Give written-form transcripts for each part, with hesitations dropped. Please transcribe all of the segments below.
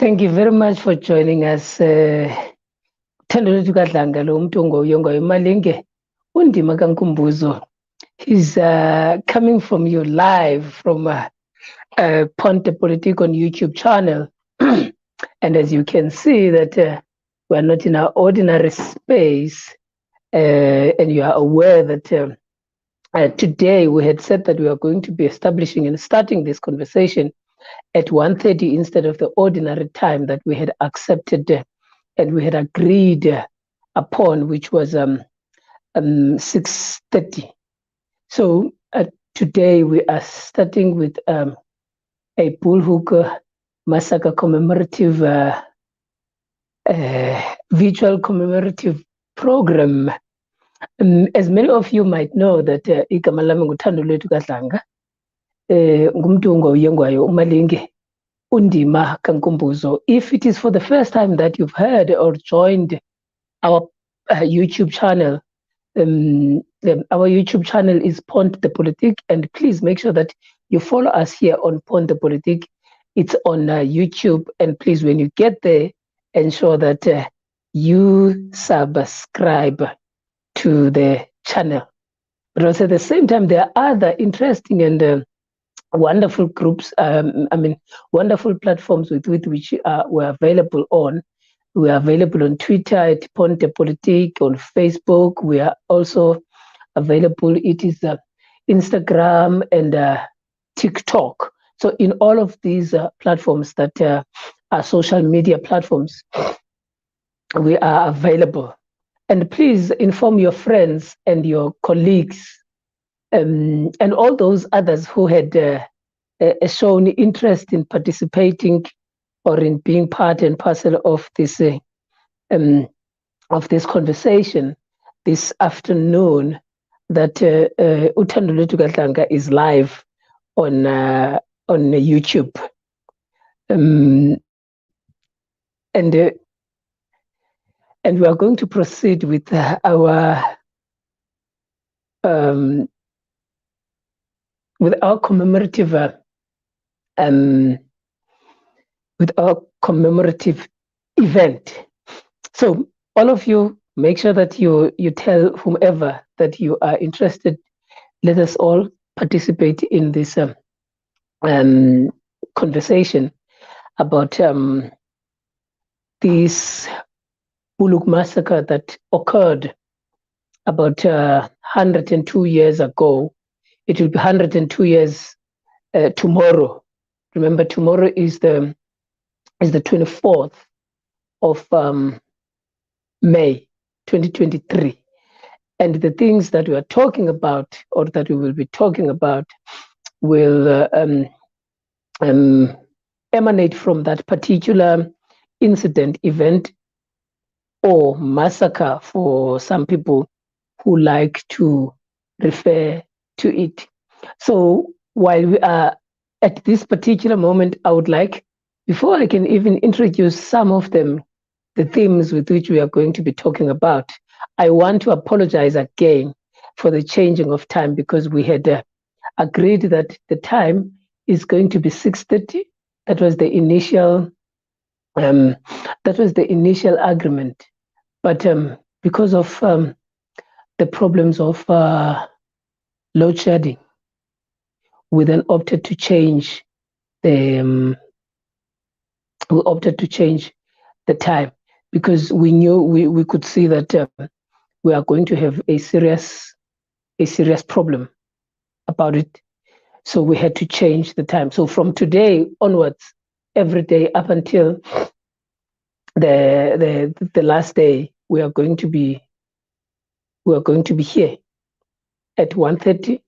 Thank you very much for joining us. THAND'OLWETHU DLANGA lo muntu ongoyongayo Malinge undima kaNkumbuzo. He's coming from you live from Ponte Politique on YouTube channel. And as you can see that we're not in our ordinary space, and you are aware that today we had said that we are going to be establishing and starting this conversation at 1:30 instead of the ordinary time that we had accepted and we had agreed upon, which was 6:30. So today we are starting with a BULHOEK massacre commemorative virtual commemorative program. As many of you might know that igama lami nguThand'OLWETHU DLANGA, ngumuntu ongoyengwayo uMalinge undima kaNkumbuzo. If it is for the first time that you've heard or joined our YouTube channel, our YouTube channel is Ponte Politique, and please make sure that you follow us here on Ponte Politique. It's on YouTube, and please, when you get there, ensure that you subscribe to the channel. But also at the same time, there are other interesting and wonderful groups, wonderful platforms with which we're available on. We are available on Twitter at Ponte Politique, on Facebook. We are also available. It is Instagram and TikTok. So in all of these platforms that are social media platforms, we are available. And please inform your friends and your colleagues and all those others who had shown interest in participating or in being part and parcel of this conversation this afternoon, that uThand'OLWETHU DLANGA is live on YouTube, and we are going to proceed with our commemorative event. So all of you, make sure that you tell whomever that you are interested. Let us all participate in this conversation about this BULHOEK massacre that occurred about 102 years ago. It will be 102 years tomorrow. Remember, tomorrow is the 24th of May 2023, and the things that we are talking about, or that we will be talking about, will emanate from that particular incident, event, or massacre for some people who like to refer to it. So while we are at this particular moment, I would like, before I can even introduce some of them, the themes with which we are going to be talking about, I want to apologize again for the changing of time, because we had agreed that the time is going to be 6:30. That was the initial agreement. But because of the problems of load shedding, we then opted to change the time, because we knew we could see that we are going to have a serious problem about it. So we had to change the time. So from today onwards, every day up until the last day, we are going to be here at 1:30,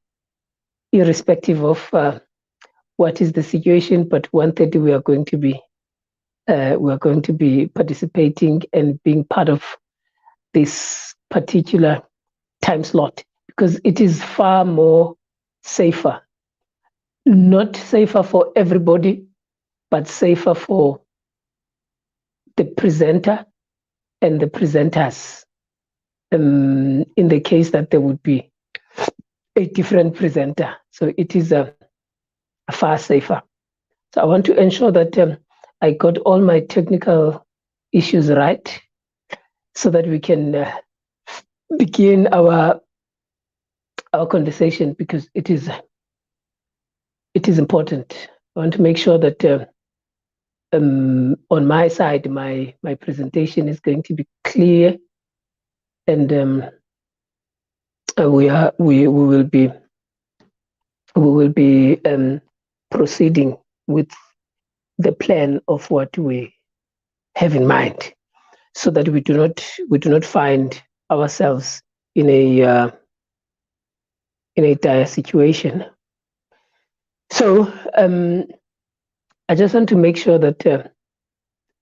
irrespective of what is the situation. But 1:30, we are going to be participating and being part of this particular time slot, because it is far more safer. Not safer for everybody, but safer for the presenter and the presenters, in the case that there would be a different presenter. So it is far safer. So I want to ensure that I got all my technical issues right so that we can begin our conversation, because it is important. I want to make sure that on my side, my presentation is going to be clear, and we will be proceeding with the plan of what we have in mind, so that we do not find ourselves in a dire situation. So I just want to make sure that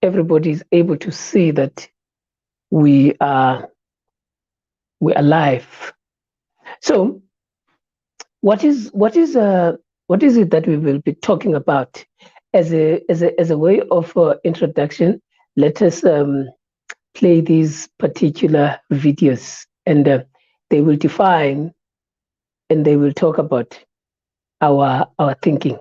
everybody is able to see that we're alive. So what is it that we will be talking about as a way of introduction? Let us play these particular videos, and they will define and they will talk about our thinking.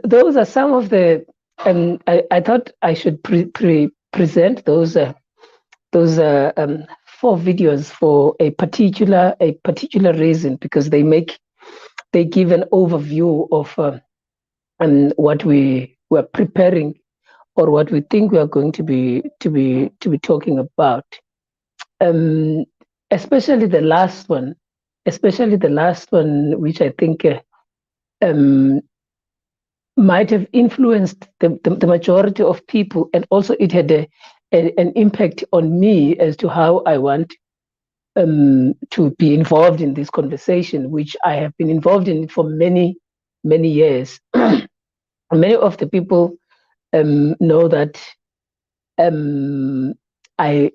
Those are some of the. I thought I should present those 4 videos for a particular reason, because they give an overview of what we were preparing, or what we think we are going to be talking about. Especially the last one, which I think might have influenced the majority of people, and also it had an impact on me as to how I want to be involved in this conversation, which I have been involved in for many years. Many of the people know that I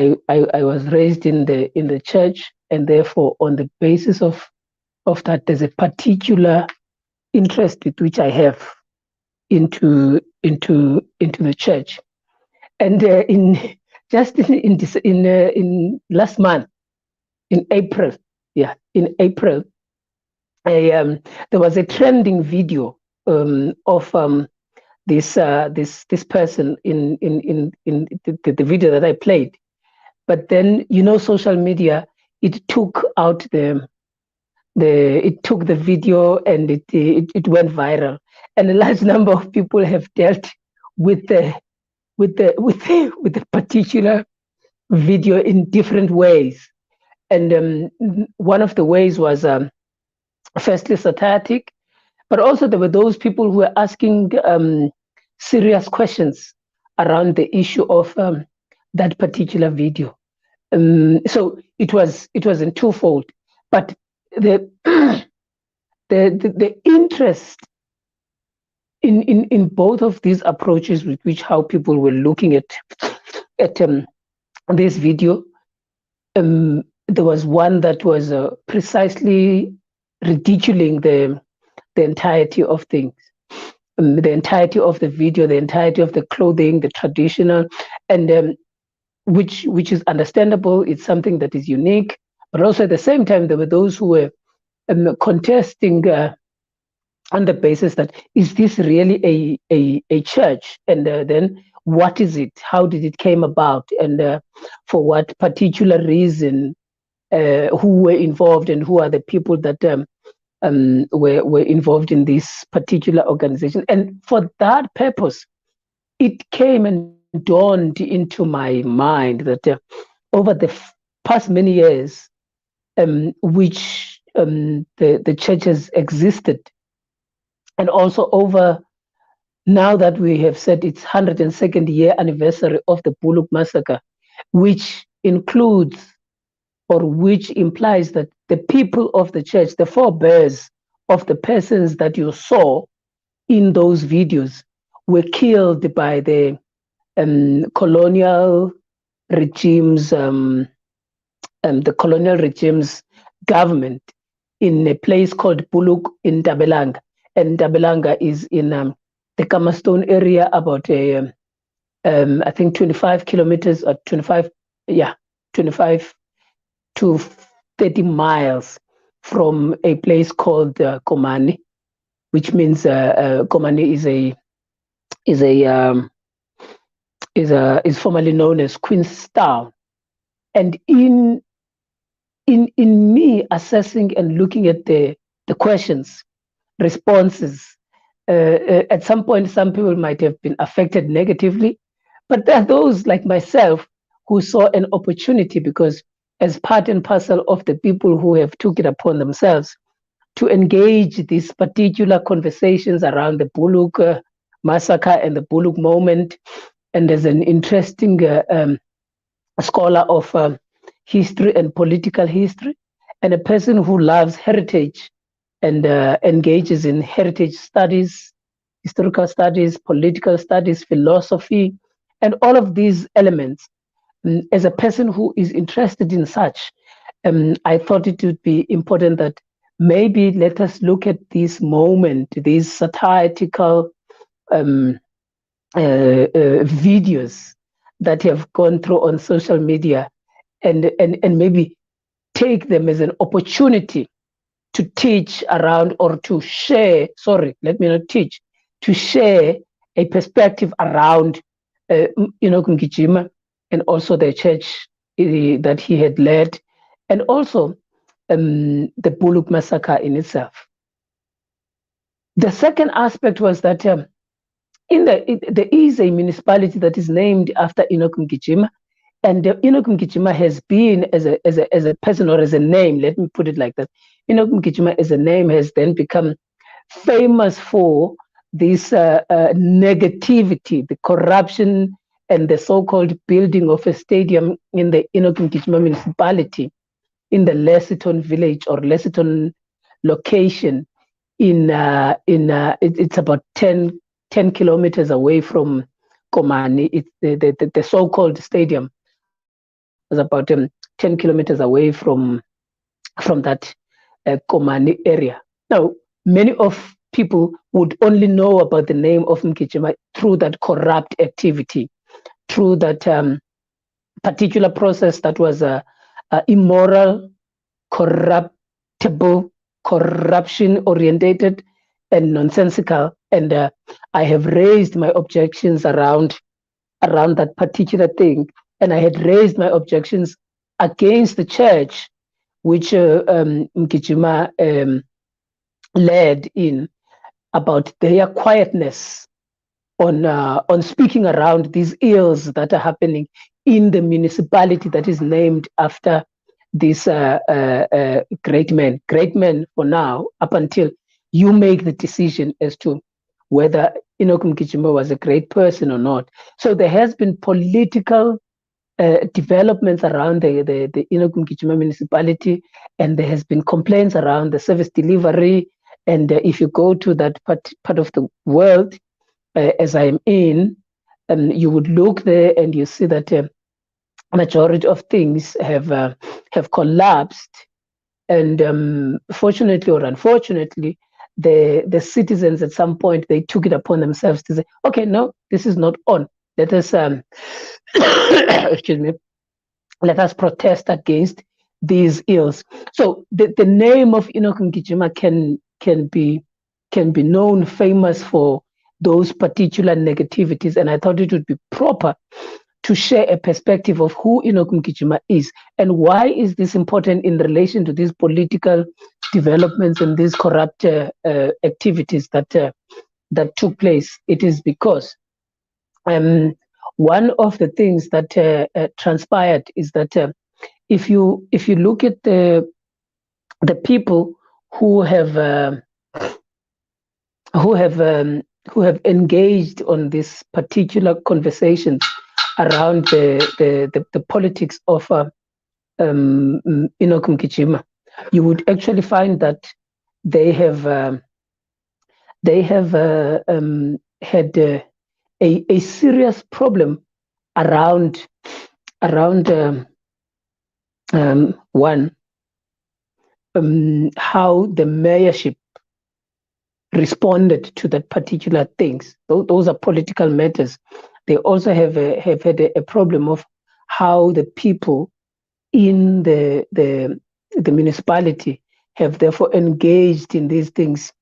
was raised in the church, and therefore on the basis of that, there's a particular interest with which I have into the church. And in last month, in April, there was a trending video of this person in the video that I played. But then, social media, it took out the video, and it went viral. and a large number of people have dealt with the particular video in different ways. And one of the ways was firstly satiric, but also there were those people who were asking serious questions around the issue of that particular video. So it was in twofold, but the the interest in both of these approaches with which how people were looking at this video, there was one that was precisely ridiculing the entirety of things, the entirety of the video, the entirety of the clothing, the traditional, and which is understandable. It's something that is unique, but also at the same time there were those who were contesting on the basis that is this really a church, and then what is it, how did it came about, and for what particular reason, who were involved, and who are the people that were involved in this particular organization. And for that purpose, it came and dawned into my mind that over the past many years, which the church has existed, and also over now that we have said its 102nd year anniversary of the BULHOEK massacre, which includes or which implies that the people of the church, the forebears of the persons that you saw in those videos, were killed by the colonial regimes, the colonial regime's government in a place called BULHOEK in Ntabelanga. And Ntabelanga is in the Kamastone area, about I think 25 kilometers or 25 to 30 miles from a place called Komani, which means Komani is formerly known as Queenstown. And in me assessing and looking at the questions, responses, at some point some people might have been affected negatively, but there are those like myself who saw an opportunity, because as part and parcel of the people who have took it upon themselves to engage these particular conversations around the BULHOEK massacre and the BULHOEK moment, and as an interesting scholar of history and political history, and a person who loves heritage and engages in heritage studies, historical studies, political studies, philosophy, and all of these elements. As a person who is interested in such, I thought it would be important that maybe let us look at this moment, these satirical videos that have gone through on social media, and maybe take them as an opportunity to teach around, or to share, to share a perspective around Enoch Mgijima, and also the church that he had led, and also the BULHOEK massacre in itself. The second aspect was that there is a municipality that is named after Enoch Mgijima, and Enoch Mgijima has been, as a person, or as a name, let me put it like that, Enoch Mgijima as a name has then become famous for this negativity, the corruption, and the so-called building of a stadium in the Enoch Mgijima municipality, in the Lesseton village or Lesseton location. It's about 10 kilometers away from Komani. It's the so-called stadium was about 10 kilometers away from that Komani area. Now, many of people would only know about the name of Mgijima through that corrupt activity, through that particular process that was immoral, corruptible, corruption-orientated, and nonsensical. And I have raised my objections around that particular thing, and I had raised my objections against the church, which Mgijima led in. about their quietness on speaking around these ills that are happening in the municipality that is named after this great man. Great man for now, up until you make the decision as to whether Enoch Mgijima was a great person or not. So there has been political developments around the Enoch Mgijima municipality, and there has been complaints around the service delivery. And if you go to that part of the world, as I am in, you would look there and you see that majority of things have collapsed. And fortunately or unfortunately, the citizens at some point they took it upon themselves to say, okay, no, this is not on. Let us excuse me. Let us protest against these ills. So the name of Enoch Mgijima can be known famous for those particular negativities, and I thought it would be proper to share a perspective of who Enoch Mgijima is and why is this important in relation to these political developments and these corrupt activities that took place. It is because one of the things that transpired is that if you look at the people who have engaged on this particular conversation around the politics of Enoch Mgijima, you would actually find that they have had a serious problem around one, how the mayorship responded to that particular things. Those are political matters. They also have had a problem of how the people in the municipality have therefore engaged in these things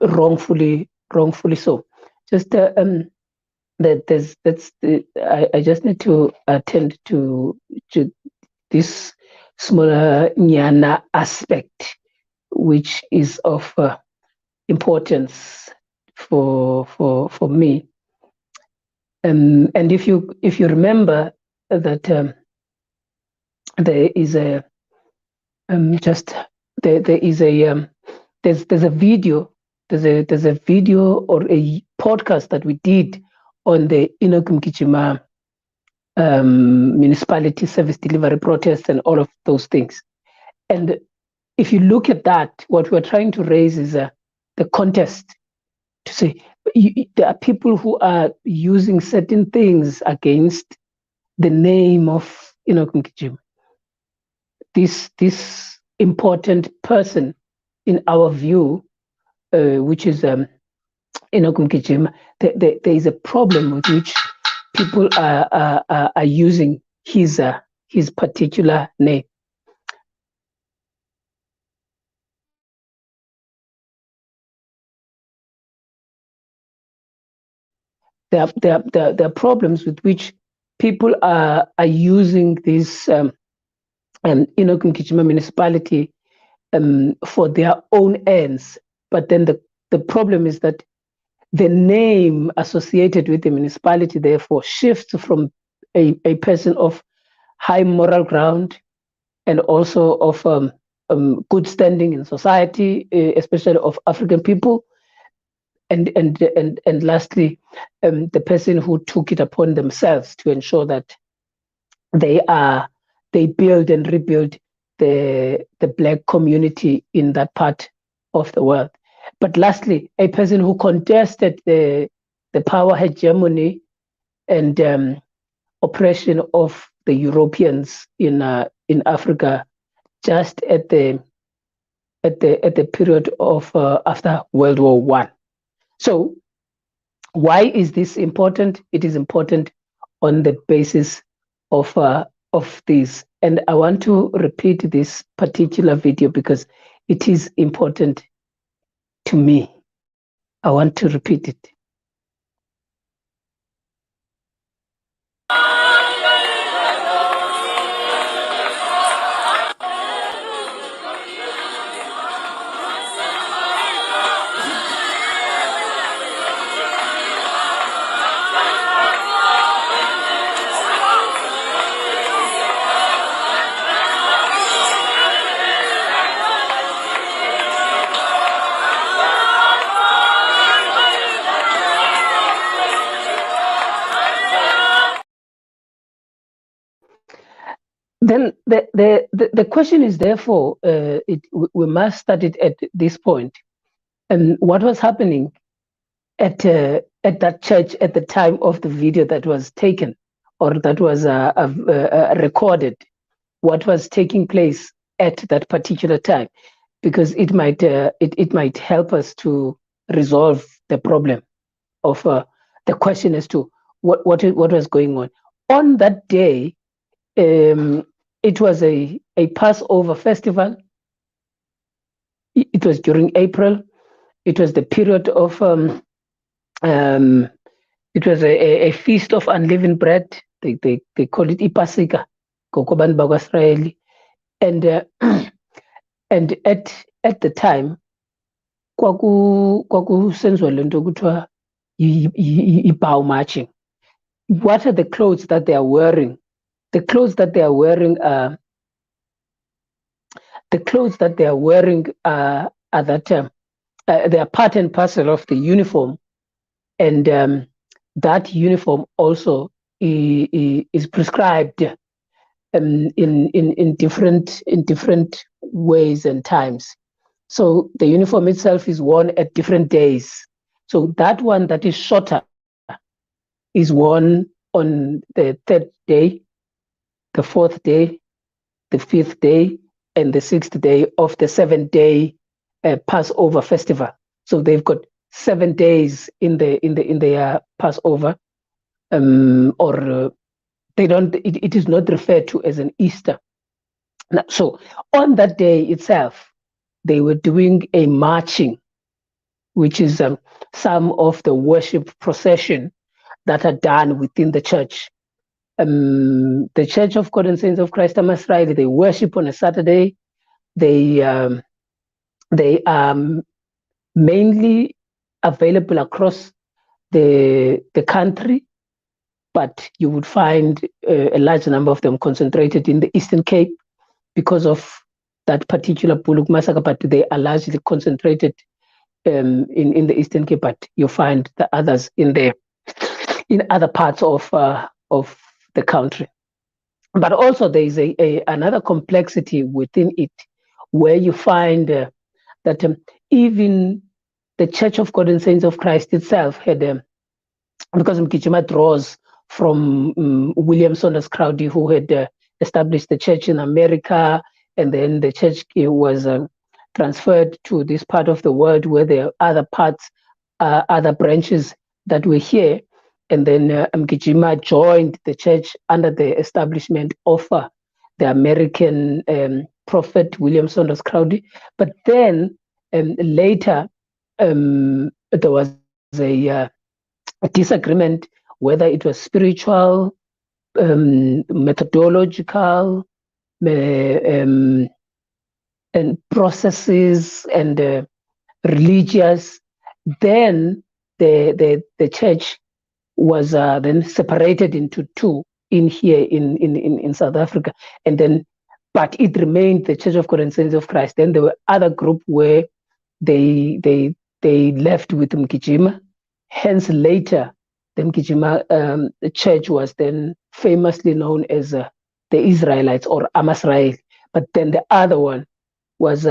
wrongfully so. Just I just need to attend to this smaller nyana aspect, which is of importance for me. And if you remember that there is a there's a video or a podcast that we did on the Enoch Mgijima municipality service delivery protests and all of those things. And if you look at that, what we're trying to raise is the contest to say there are people who are using certain things against the name of Enoch Mgijima. This important person, in our view, which is Enoch Mgijima, there is a problem with which people are using his particular name. There are problems with which people are using this Enoch Mgijima municipality for their own ends. But then the problem is that the name associated with the municipality therefore shifts from a person of high moral ground and also of good standing in society, especially of African people, and lastly, the person who took it upon themselves to ensure that they build and rebuild the Black community in that part of the world. But lastly, a person who contested the power hegemony and oppression of the Europeans in Africa just at the period of after World War I. So why is this important? It is important on the basis of this. And I want to repeat this particular video because it is important to me. I want to repeat it. then the question is therefore, we must start it at this point. And what was happening at that church at the time of the video that was taken, or that was recorded? What was taking place at that particular time? Because it might help us to resolve the problem of the question as to what was going on that day. It was a Passover festival. It was during April. It was the period of it was a feast of unleavened bread. They call it ipasika, kokoban BULHOEK, and and at the time kwakusenziwa lento kuthiwa i-bow marching. What are the clothes that they are wearing? The clothes that they are wearing are that they are part and parcel of the uniform, and that uniform also is prescribed in different ways and times. So the uniform itself is worn at different days. So that one that is shorter is worn on the 3rd day, the 4th day, the 5th day, and the 6th day of the 7-day Passover festival. So they've got 7 days in the Passover, or they don't. It is not referred to as an Easter. Now, so on that day itself, they were doing a marching, which is some of the worship procession that are done within the church. The Church of God and Saints of Christ AmaSirayeli, they worship on a Saturday. They are mainly available across the country, but you would find a large number of them concentrated in the Eastern Cape because of that particular BULHOEK massacre, but they are largely concentrated in the Eastern Cape, but you find the others in other parts of the country. But also there is another complexity within it, where you find that even the Church of God and Saints of Christ itself had, because Mgijima draws from William Saunders Crowdy, who had established the church in America, and then the church was transferred to this part of the world where there are other parts, other branches that were here. And then Mgijima joined the church under the establishment of the American prophet William Saunders Crowdy. But then later there was a disagreement whether it was spiritual, methodological, and processes, and religious. Then the church was then separated into two in South Africa, and then but it remained the Church of God and Saints of Christ. Then there were other group where they left with Mgijima. Hence later the Mgijima the church was then famously known as the Israelites or AmaSirayeli. But then the other one was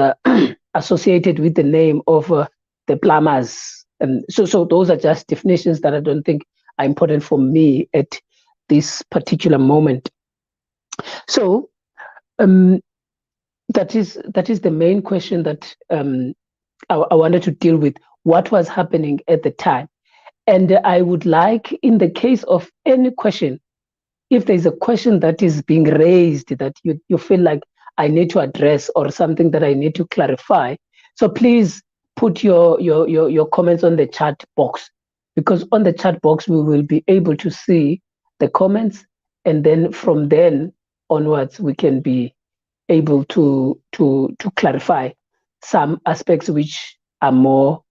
associated with the name of the Plumbers. So those are just definitions that I don't think are important for me at this particular moment. So that is the main question that I wanted to deal with. What was happening at the time? And I would like, in the case of any question, if there's a question that is being raised that you feel like I need to address, or something that I need to clarify, so please put your comments on the chat box, because on the chat box we will be able to see the comments, and then from then onwards we can be able to clarify some aspects which are more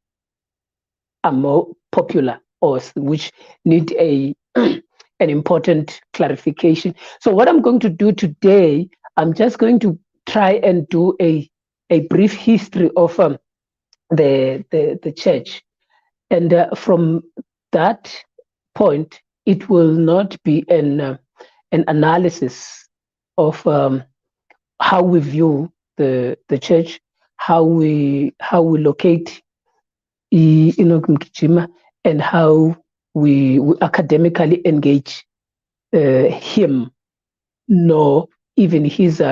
popular, or which need an important clarification. So what I'm going to do today, I'm just going to try and do a brief history of the church, and from that point, it will not be an analysis of how we view the church, how we locate Enoch Mgijima, and how we academically engage him, nor even his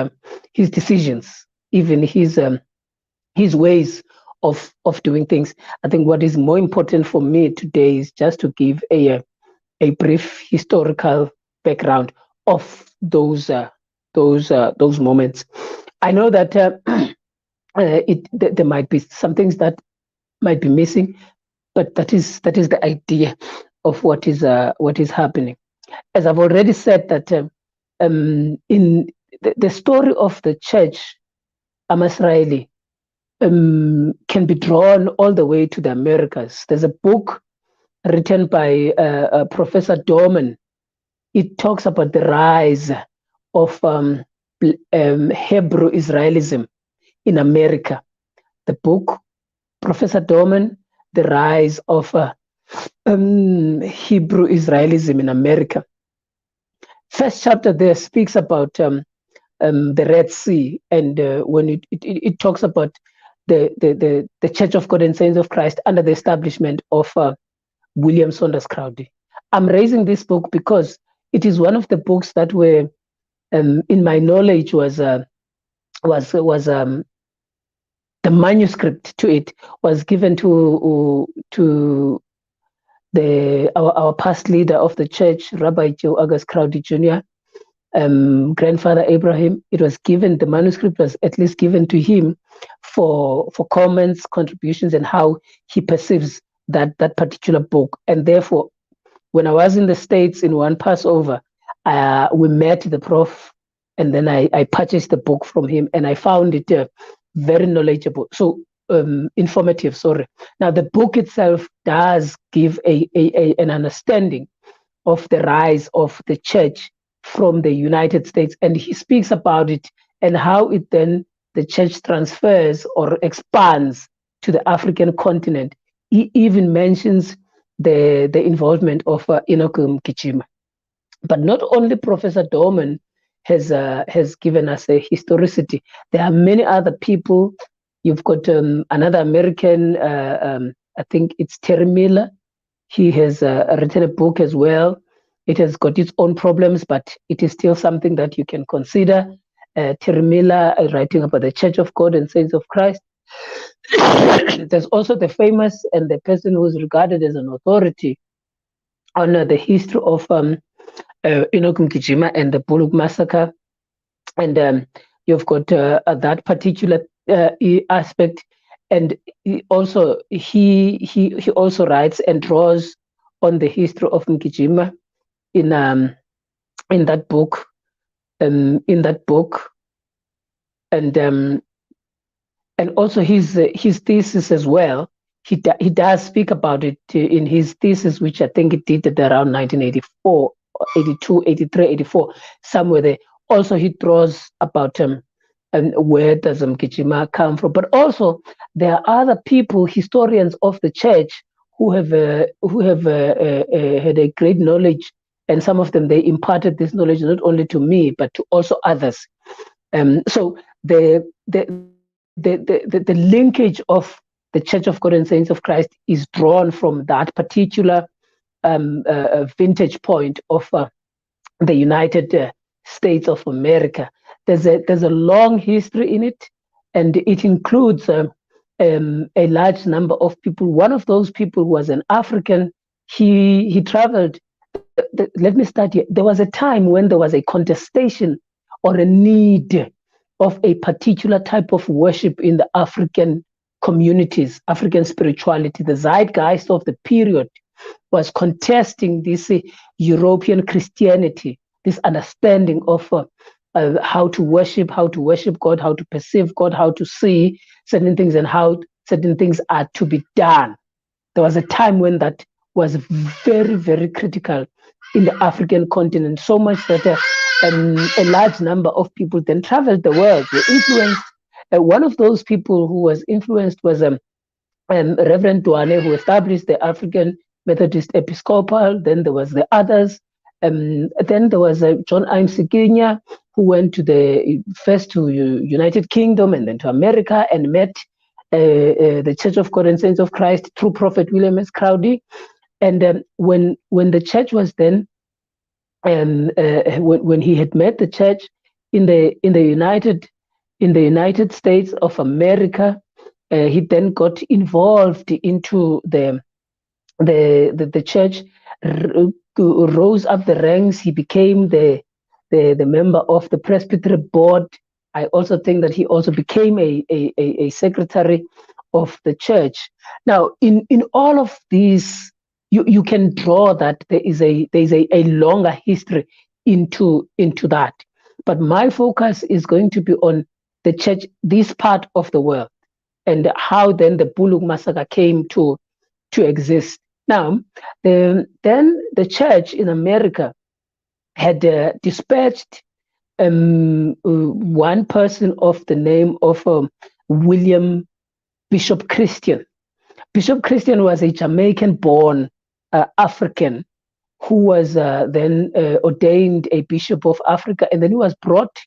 decisions, even his ways of doing things. I think what is more important for me today is just to give a brief historical background of those moments. I know that there might be some things that might be missing, but that is the idea of what is happening. As I've already said, that in the story of the church, AmaSirayeli, can be drawn all the way to the Americas. There's a book written by Professor Dorman. It talks about the rise of Hebrew Israelism in America. The book, Professor Dorman, The Rise of Hebrew Israelism in America. First chapter there speaks about the Red Sea, and when it talks about the Church of God and Saints of Christ under the establishment of William Saunders Crowdy. I'm raising this book because it is one of the books that were, in my knowledge, was the manuscript to it was given to our past leader of the church, Rabbi Joe August Crowdy Jr., grandfather Abraham. It was given, the manuscript was at least given to him for comments, contributions, and how he perceives that particular book. And therefore, when I was in the States in one Passover, we met the prof, and then I purchased the book from him, and I found it very knowledgeable. So informative, sorry. Now, the book itself does give an understanding of the rise of the church from the United States, and he speaks about it and how it then the church transfers or expands to the African continent. He even mentions the involvement of Enoch Mgijima. But not only Professor Dorman has given us a historicity. There are many other people. You've got another American, I think it's Terry Miller. He has written a book as well. It has got its own problems, but it is still something that you can consider. Terry Miller writing about the Church of God and Saints of Christ. There's also the famous and the person who is regarded as an authority on the history of Enoch Mgijima and the BULHOEK massacre. And you've got that particular aspect. And he also writes and draws on the history of Mgijima in that book. And also his thesis as well. He does speak about it in his thesis, which I think it dated around 1984, 82, 83, 84, somewhere there. Also, he draws about where does Mgijima come from. But also, there are other people, historians of the church, who have had a great knowledge, and some of them, they imparted this knowledge not only to me but to also others. So the linkage of the Church of God and Saints of Christ is drawn from that particular vintage point of the United States of America. There's a long history in it, and it includes a large number of people. One of those people was an African. He traveled. Let me start here. There was a time when there was a contestation or a need of a particular type of worship in the African communities, African spirituality. The zeitgeist of the period was contesting this European Christianity, this understanding of how to worship God, how to perceive God, how to see certain things, and how certain things are to be done. There was a time when that was very, very critical in the African continent, so much that a large number of people then traveled the world. They influenced. One of those people who was influenced was Reverend Duane, who established the African Methodist Episcopal. Then there was the others. Then there was John Imsikinya, who went to first to United Kingdom and then to America and met the Church of God and Saints of Christ through Prophet William S. Crowdy. And when the church was then, when he had met the church in the United States of America, he then got involved into the church, rose up the ranks. He became the member of the Presbytery board. I also think that he also became a secretary of the church. Now, in all of these, you can draw that there is a longer history into that. But my focus is going to be on the church, this part of the world, and how then the BULHOEK massacre came to exist. Now, then the church in America had dispatched one person of the name of William Bishop Christian. Bishop Christian was a Jamaican-born African who was then ordained a bishop of Africa, and then he was brought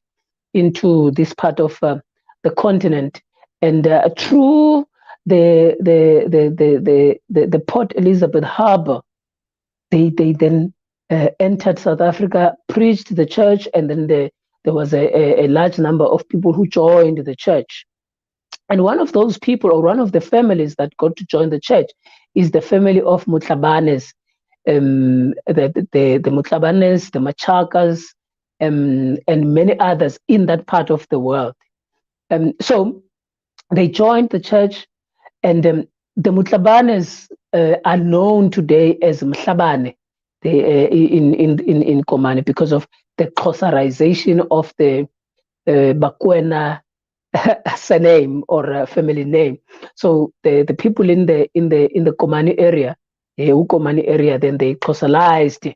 into this part of the continent, and through the Port Elizabeth Harbor, they then entered South Africa, preached the church, and then there was a large number of people who joined the church. And one of those people, or one of the families that got to join the church, is the family of Mutlabanes, the Mutlabanes, the Machakas, and many others in that part of the world. So they joined the church, and the Mutlabanes are known today as Mhlabane in Komani, because of the Xhosaization of the Bakwena surname or family name. So the people in the Komani area, then they Xhosalized.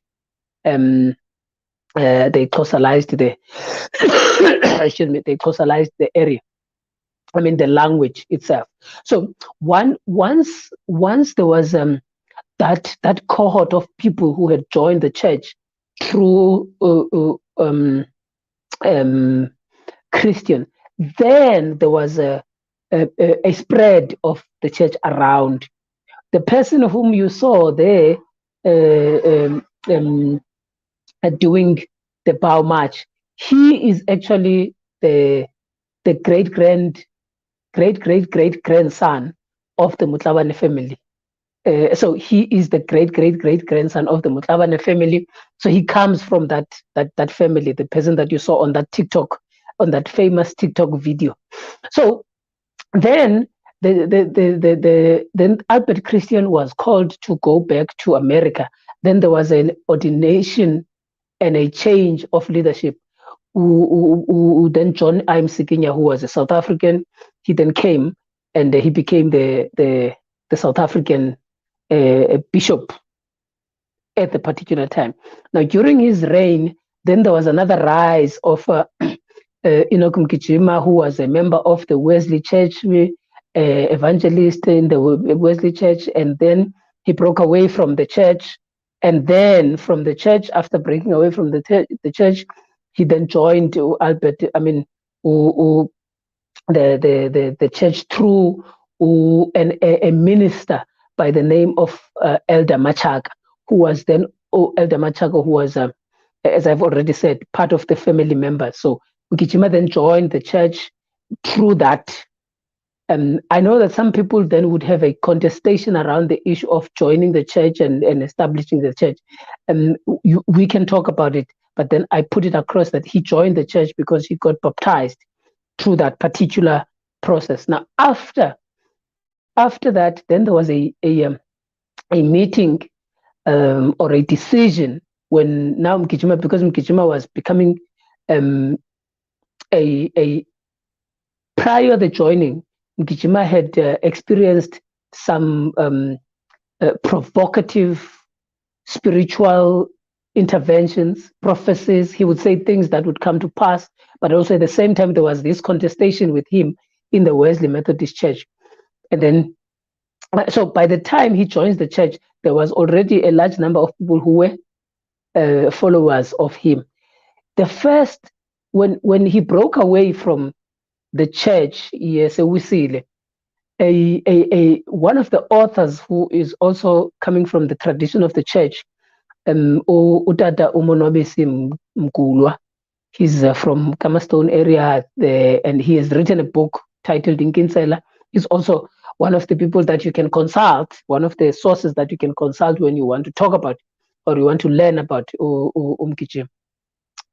They Xhosalized the they Xhosalized the area. I mean the language itself. So once there was that cohort of people who had joined the church through Christian, then there was a spread of the church around. The person whom you saw there doing the Bow March, he is actually the great grandson of the Mutlabane family. So he is the great grandson of the Mutlabane family. So he comes from that family, the person that you saw on that TikTok, on that famous TikTok video. So then then Albert Christian was called to go back to America. Then there was an ordination and a change of leadership. Then John Sikinya, who was a South African, he then came and he became the South African bishop at the particular time. Now, during his reign, then there was another rise of Enoch Mgijima, who was a member of the Wesley Church, evangelist in the Wesley Church, and then he broke away from the church. And then from the church, after breaking away from the church, he then joined Albert, the church through a minister by the name of Elder Machaga, who was then Elder Machaga, who was, as I've already said, part of the family members. So Mgijima then joined the church through that. I know that some people then would have a contestation around the issue of joining the church and establishing the church. We can talk about it, but then I put it across that he joined the church because he got baptized through that particular process. Now, after that, then there was a meeting or a decision when now Mgijima, because Mgijima was becoming prior the joining, Mgijima had experienced some provocative spiritual interventions, prophecies. He would say things that would come to pass, but also at the same time, there was this contestation with him in the Wesley Methodist Church. And then, so by the time he joins the church, there was already a large number of people who were followers of him. The first when he broke away from the church, yes, one of the authors who is also coming from the tradition of the church, Utata Umonwabisi Mkulwa. He's from Kamastone area, and he has written a book titled Inkinsela. He's also one of the people that you can consult, one of the sources that you can consult when you want to talk about or you want to learn about Umkijima.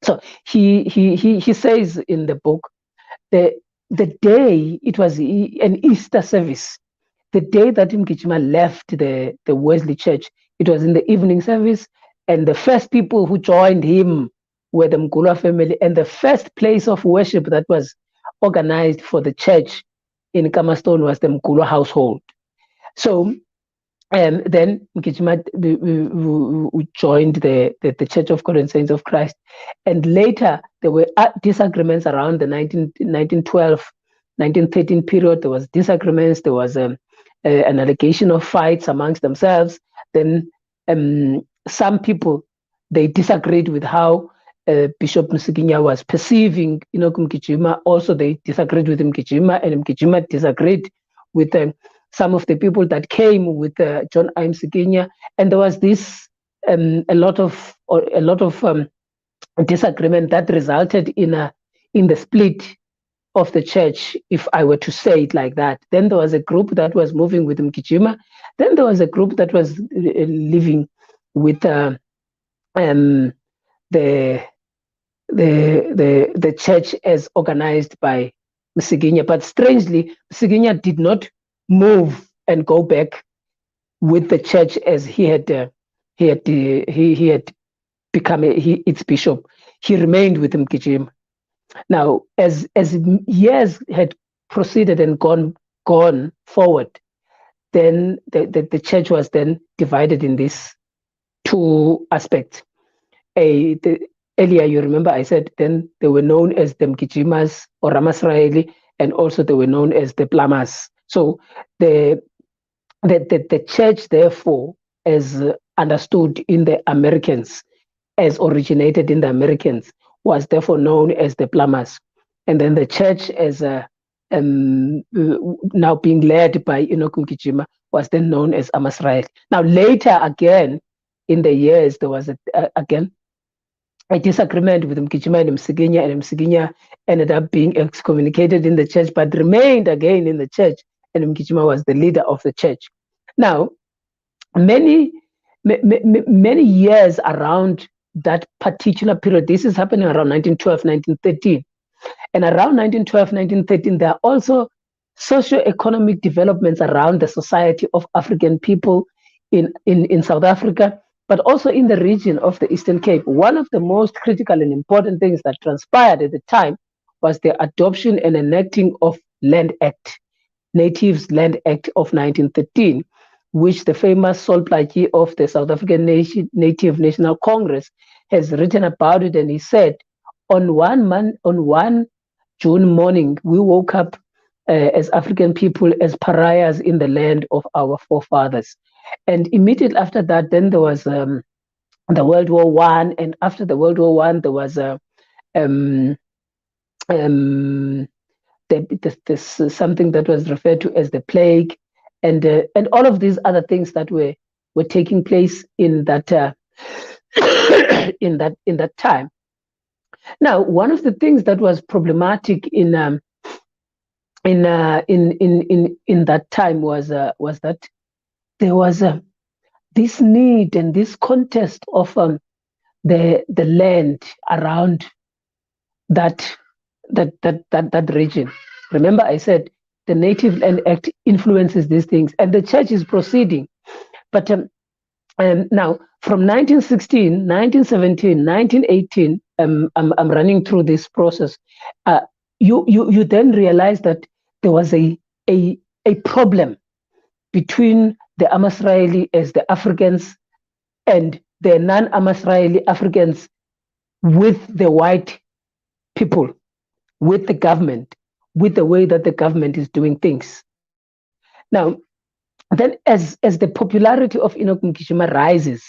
So he says in the book, the day, it was an Easter service, the day that Mkijima left the Wesley Church, it was in the evening service, and the first people who joined him were the Mkulwa family, and the first place of worship that was organized for the church in Kamastone was the Mkulwa household. So then Mkijima joined the Church of God and Saints of Christ, and later there were disagreements around the 1912, 1913 period. There was disagreements. There was an allegation of fights amongst themselves. Then some people, they disagreed with how Bishop Msiginya was perceiving Mkijima. Also, they disagreed with Mkijima, and Mkijima disagreed with some of the people that came with John I. Msiginya, and there was this a lot of disagreement that resulted in the split of the church, if I were to say it like that. Then there was a group that was moving with Mkijima. Then there was a group that was living with the church as organized by Msiginya. But strangely, Msiginya did not move and go back with the church as he had become its bishop. He remained with Mkijima. Now, as years had proceeded and gone forward, then the church was then divided in these two aspects. Earlier, you remember I said then they were known as the Mkijimas or AmaSirayeli, and also they were known as the Plamas. So the church, therefore, as understood in the Americans, as originated in the Americans, was therefore known as the Plamas. And then the church, as now being led by Enoch Mkijima, was then known as AmaSirayeli. Now, later again, in the years, there was again a disagreement with Mkijima and Msiginya ended up being excommunicated in the church, but remained again in the church, and Mkijima was the leader of the church. Now, many years around that particular period, this is happening around 1912, 1913, and around 1912, 1913, there are also socio-economic developments around the society of African people in South Africa, but also in the region of the Eastern Cape. One of the most critical and important things that transpired at the time was the adoption and enacting of Land Act, Natives Land Act of 1913, which the famous Sol Plaatje of the South African Native National Congress has written about it, and he said, on 1 June morning, we woke up as African people as pariahs in the land of our forefathers. And immediately after that, then there was the World War I, and after the World War I, there was this something that was referred to as the plague, and all of these other things that were taking place in that in that time. Now, one of the things that was problematic in that time was that there was this need and this contest of the land around that region. Remember, I said the Native Land Act influences these things, and the church is proceeding. But now, from 1916, 1917, 1918, I'm running through this process. You then realize that there was a problem between the AmaSirayeli as the Africans and the non-AmaSirayeli Africans with the white people, with the government, with the way that the government is doing things. Now, then as the popularity of Enoch Mkijima rises,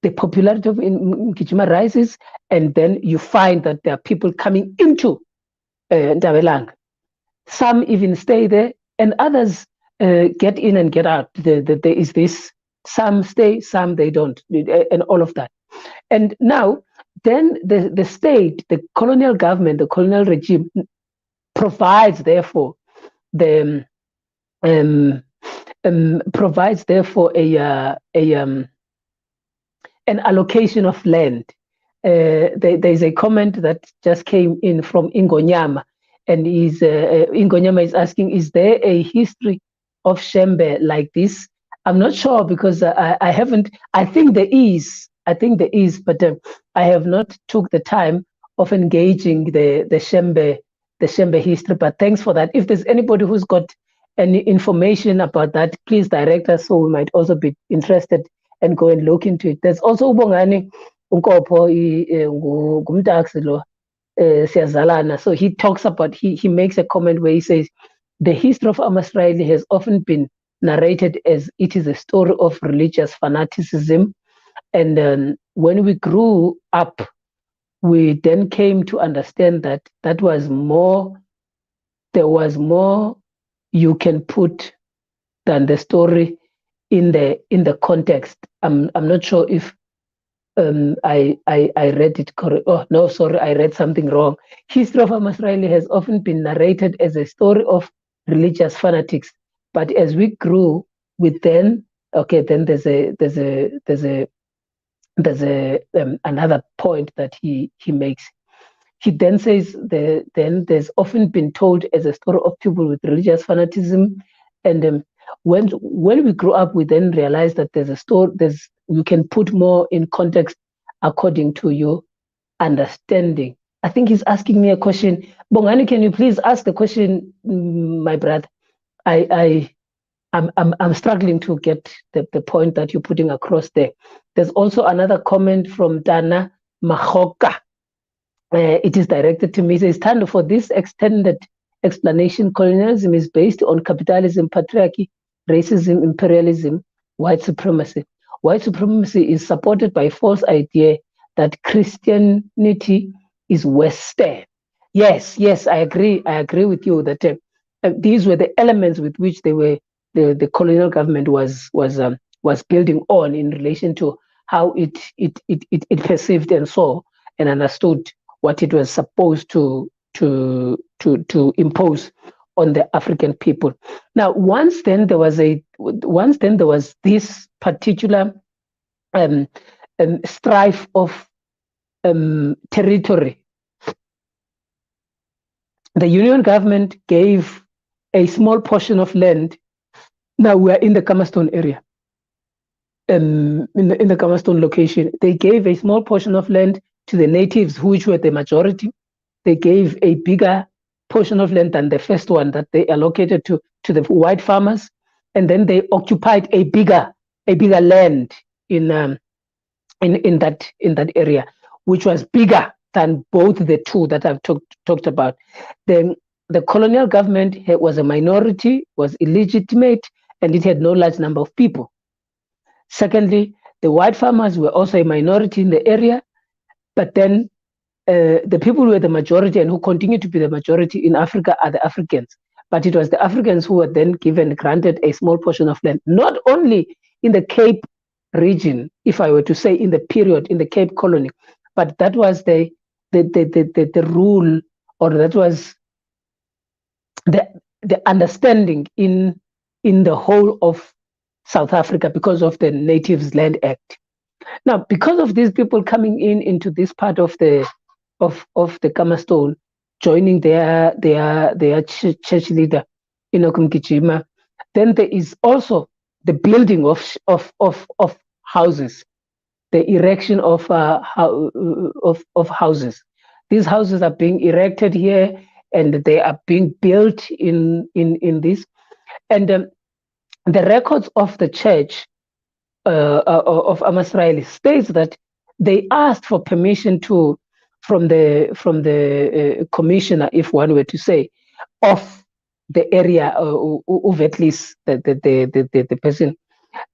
the popularity of Mgijima rises, and then you find that there are people coming into Ntabelanga. Some even stay there, and others get in and get out. There is this, some stay, some they don't, and all of that. And now, then the state, the colonial government, the colonial regime provides, therefore, the provides therefore an allocation of land. There's a comment that just came in from Ingonyama, and Ingonyama is asking, is there a history of Shembe like this? I'm not sure, because I haven't. I think there is, but I have not took the time of engaging the Shembe history. But thanks for that. If there's anybody who's got any information about that, please direct us, so we might also be interested and go and look into it. There's also Ubongani Unkopho, ngumtaxi lo, siyazalana. So he talks about, he makes a comment where he says, the history of AmaSirayeli has often been narrated as it is a story of religious fanaticism. And when we grew up, we then came to understand that there was more you can put than the story in the context. I'm not sure if I read it correct. Oh no, sorry, I read something wrong. History of AmaSirayeli has often been narrated as a story of religious fanatics, but as we grew, then there's another point that he makes. He then says then there's often been told as a story of people with religious fanaticism, and when we grew up, we then realized that there's a story. You can put more in context according to your understanding. I think he's asking me a question. Bongani, can you please ask the question, my brother? I'm struggling to get the point that you're putting across there. There's also another comment from Dana Mahoka. It is directed to me. It says, Thando, for this extended explanation, colonialism is based on capitalism, patriarchy, racism, imperialism, white supremacy. White supremacy is supported by false idea that Christianity is Western. Yes, I agree with you that these were the elements with which the colonial government was building on in relation to how it perceived and saw and understood what it was supposed to impose on the African people. Now, once then there was this particular strife of territory. The Union government gave a small portion of land. Now we're in the Kamastone area. In the Kamastone location, they gave a small portion of land to the natives, which were the majority. They gave a bigger portion of land than the first one that they allocated to the white farmers, and then they occupied a bigger land in that area, which was bigger than both the two that I've talked about. Then the colonial government was a minority, was illegitimate, and it had no large number of people. Secondly, the white farmers were also a minority in the area, but then the people who were the majority and who continue to be the majority in Africa are the Africans. But it was the Africans who were then granted a small portion of land, not only in the Cape region, if I were to say in the period, in the Cape Colony, but that was the rule, or that was the understanding in the whole of South Africa because of the Natives Land Act. Now, because of these people coming into this part of the Kamastone, joining their church leader, Mgijima, then there is also the building of houses, the erection of houses. These houses are being erected here, and they are being built in this, and the records of the church of AmaSirayeli states that they asked for permission from the commissioner, if one were to say, of the area, Uvetlis, the person.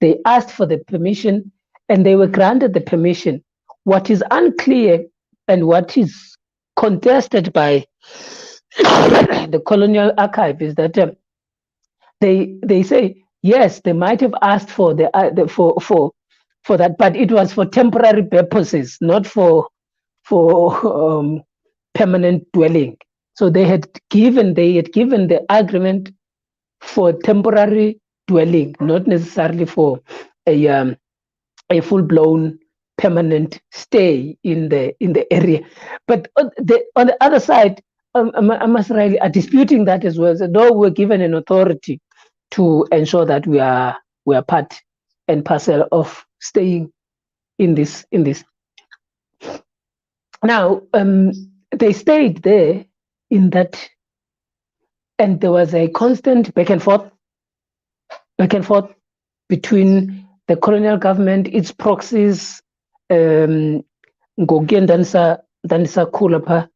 They asked for the permission, and they were granted the permission. What is unclear and what is contested by the colonial archive is that they say yes, they might have asked for for that, but it was for temporary purposes, not for permanent dwelling. So they had given the agreement for temporary dwelling, not necessarily for a full blown permanent stay in the area. But on the other side, AmaSirayeli are disputing that as well. So though we're given an authority to ensure that we are part and parcel of staying in this. Now they stayed there in that, and there was a constant back and forth between the colonial government, its proxies, ngokuye ndandisakhula pha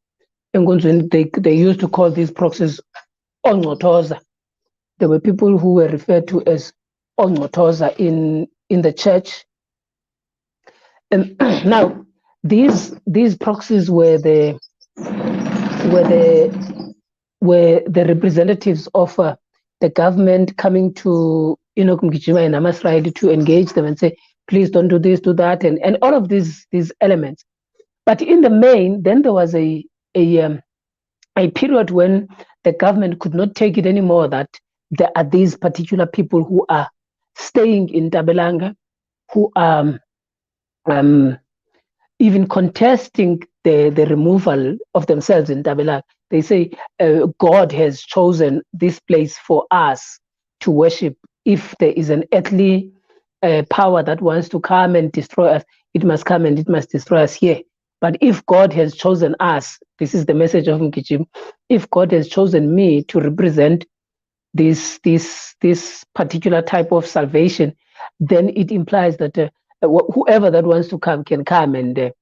enkonzweni, they used to call these proxies ongcothoza. There were people who were referred to as ongcothoza in the church. And now these proxies were the representatives of the government coming to Enoch Mgijima and AmaSirayeli to engage them and say, please don't do this, do that, and all of these elements. But in the main, then there was a period when the government could not take it anymore, that there are these particular people who are staying in Ntabelanga, who are even contesting the removal of themselves in Ntabelanga. They say God has chosen this place for us to worship. If there is an earthly power that wants to come and destroy us, it must come and it must destroy us here. But if God has chosen us, this is the message of Mgijima, if God has chosen me to represent this particular type of salvation, then it implies that whoever that wants to come can come and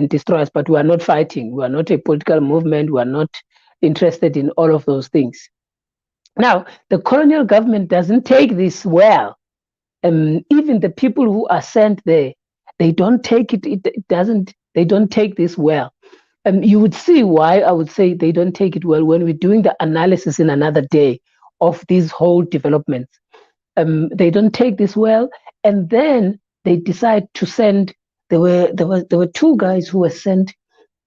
destroy us. But we are not fighting. We are not a political movement. We are not interested in all of those things. Now, the colonial government doesn't take this well. Even the people who are sent there, they don't take it. They don't take this well. You would see why I would say they don't take it well when we're doing the analysis in another day of these whole developments. They don't take this well, and then they decide to send. There were two guys who were sent,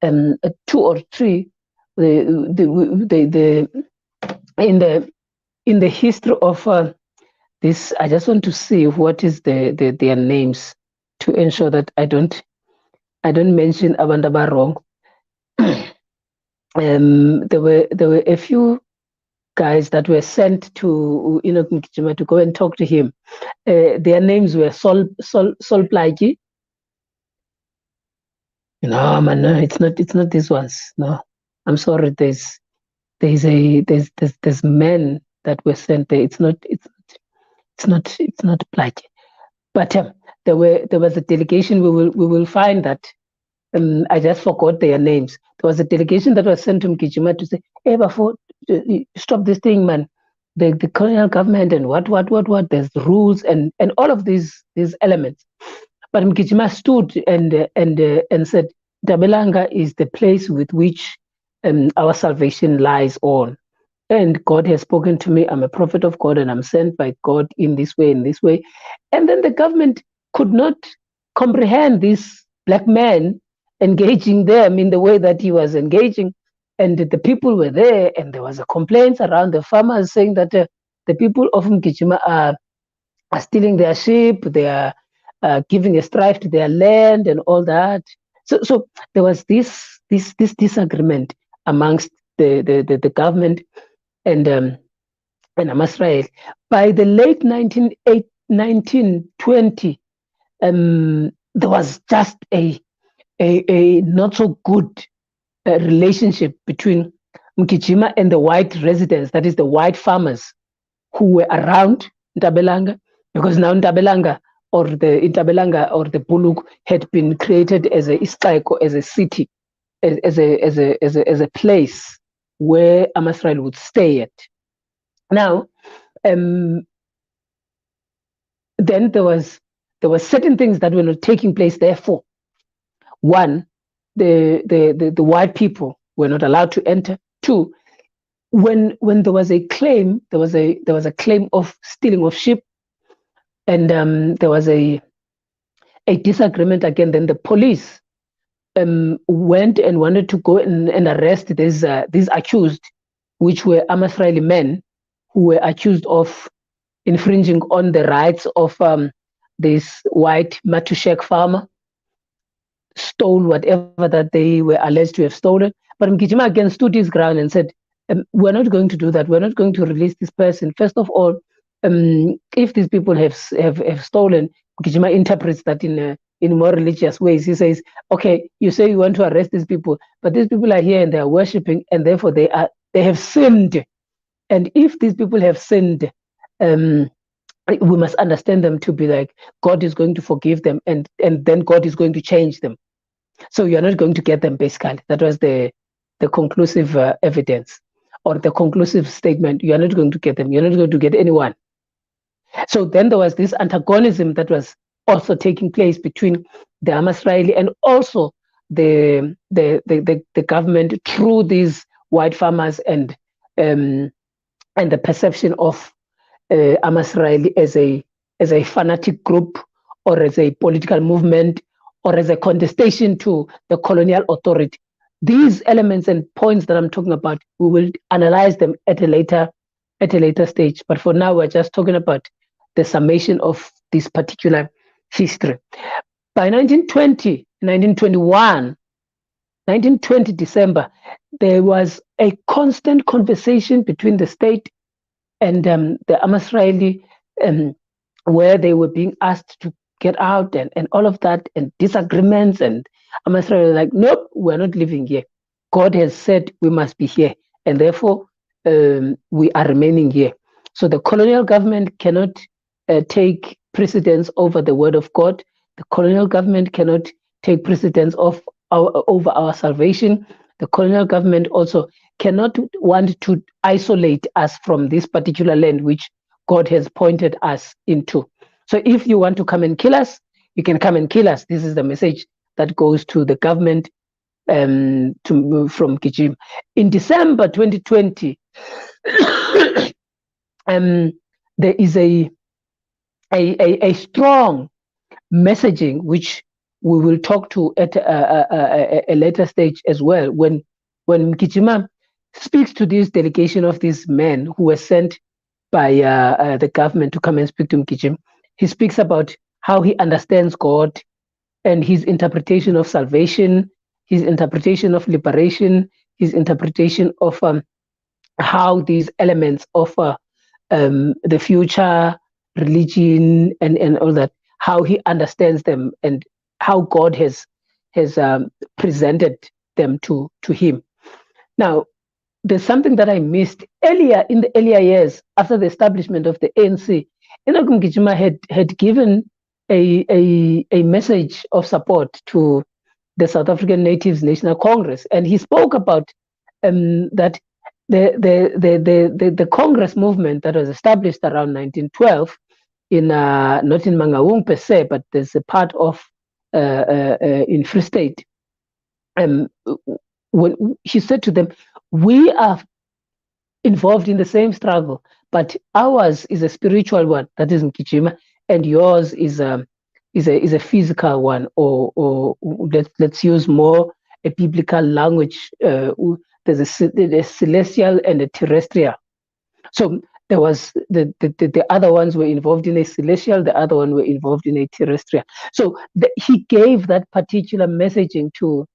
2 or 3. In the history of this, I just want to see what is their names to ensure that I don't mention Abandaba wrong. There were a few guys that were sent to Enoch Mgijima to go and talk to him. Their names were Sol Plaiki. No, man, no, it's not these ones. No, I'm sorry. There's men that were sent there. It's not Plaiki. But there was a delegation. We will find that. I just forgot their names. There was a delegation that was sent to Mgijima to say, "Hey, before stop this thing, man. The colonial government and what. There's rules and all of these elements." But Mgijima stood and said, "Ntabelanga is the place with which our salvation lies on. And God has spoken to me. I'm a prophet of God, and I'm sent by God in this way, in this way." And then the government could not comprehend this black man engaging them in the way that he was engaging. And the people were there, and there was a complaint around the farmers saying that the people of Mgijima are stealing their sheep, they are giving a strife to their land and all that. So there was this disagreement amongst the government and AmaSirayeli. By the late 1920, there was just a not so good relationship between Mgijima and the white residents, that is the white farmers who were around Ntabelanga, because now Ntabelanga or the BULHOEK had been created as a isxeko, as a city, as a place where AmaSirayeli would stay at. Now, then there was there were certain things that were not taking place. Therefore, one, the white people were not allowed to enter. Two, when there was a claim, there was a claim of stealing of sheep, and there was a disagreement again. Then the police went and wanted to go and arrest these accused, which were AmaSirayeli men who were accused of infringing on the rights of this white Matushek farmer, stole whatever that they were alleged to have stolen. But Mgijima again stood his ground and said, we're not going to do that. We're not going to release this person. First of all, if these people have stolen, Mgijima interprets that in more religious ways. He says, okay, you say you want to arrest these people, but these people are here and they are worshiping, and therefore they have sinned. And if these people have sinned, we must understand them to be like God is going to forgive them, and then God is going to change them. So you're not going to get them, basically. That was the conclusive evidence, or the conclusive statement. You're not going to get them. You're not going to get anyone. So then there was this antagonism that was also taking place between the AmaSirayeli and also the government through these white farmers, and the perception of AmaSirayeli as a fanatic group, or as a political movement, or as a contestation to the colonial authority. These elements and points that I'm talking about, we will analyze them at a later stage. But for now, we're just talking about the summation of this particular history. By 1920 December, there was a constant conversation between the state and the AmaSirayeli, where they were being asked to get out and all of that, and disagreements, and AmaSirayeli like, nope, we're not living here. God has said we must be here, and therefore we are remaining here. So the colonial government cannot take precedence over the word of God. The colonial government cannot take precedence over our salvation. The colonial government also cannot want to isolate us from this particular land which God has pointed us into. So if you want to come and kill us, you can come and kill us. This is the message that goes to the government from Kijim. In December 2020, there is a strong messaging which we will talk to at a later stage as well, when Mkijima speaks to this delegation of these men who were sent by the government to come and speak to Mkijima. He speaks about how he understands God and his interpretation of salvation, his interpretation of liberation, his interpretation of how these elements of the future, religion, and all that, how he understands them, and how God has presented them to him. Now, there's something that I missed earlier in the earlier years after the establishment of the ANC. Enoch Mgijima had given a message of support to the South African Natives National Congress, and he spoke about that the Congress movement that was established around 1912 in not in Mangaung per se, but there's a part of in Free State. When he said to them, we are involved in the same struggle, but ours is a spiritual one, that is Mkijima, and yours is a physical one, or let's use more a biblical language. There's a celestial and a terrestrial. So there was the other ones were involved in a celestial, the other one were involved in a terrestrial. So he gave that particular messaging to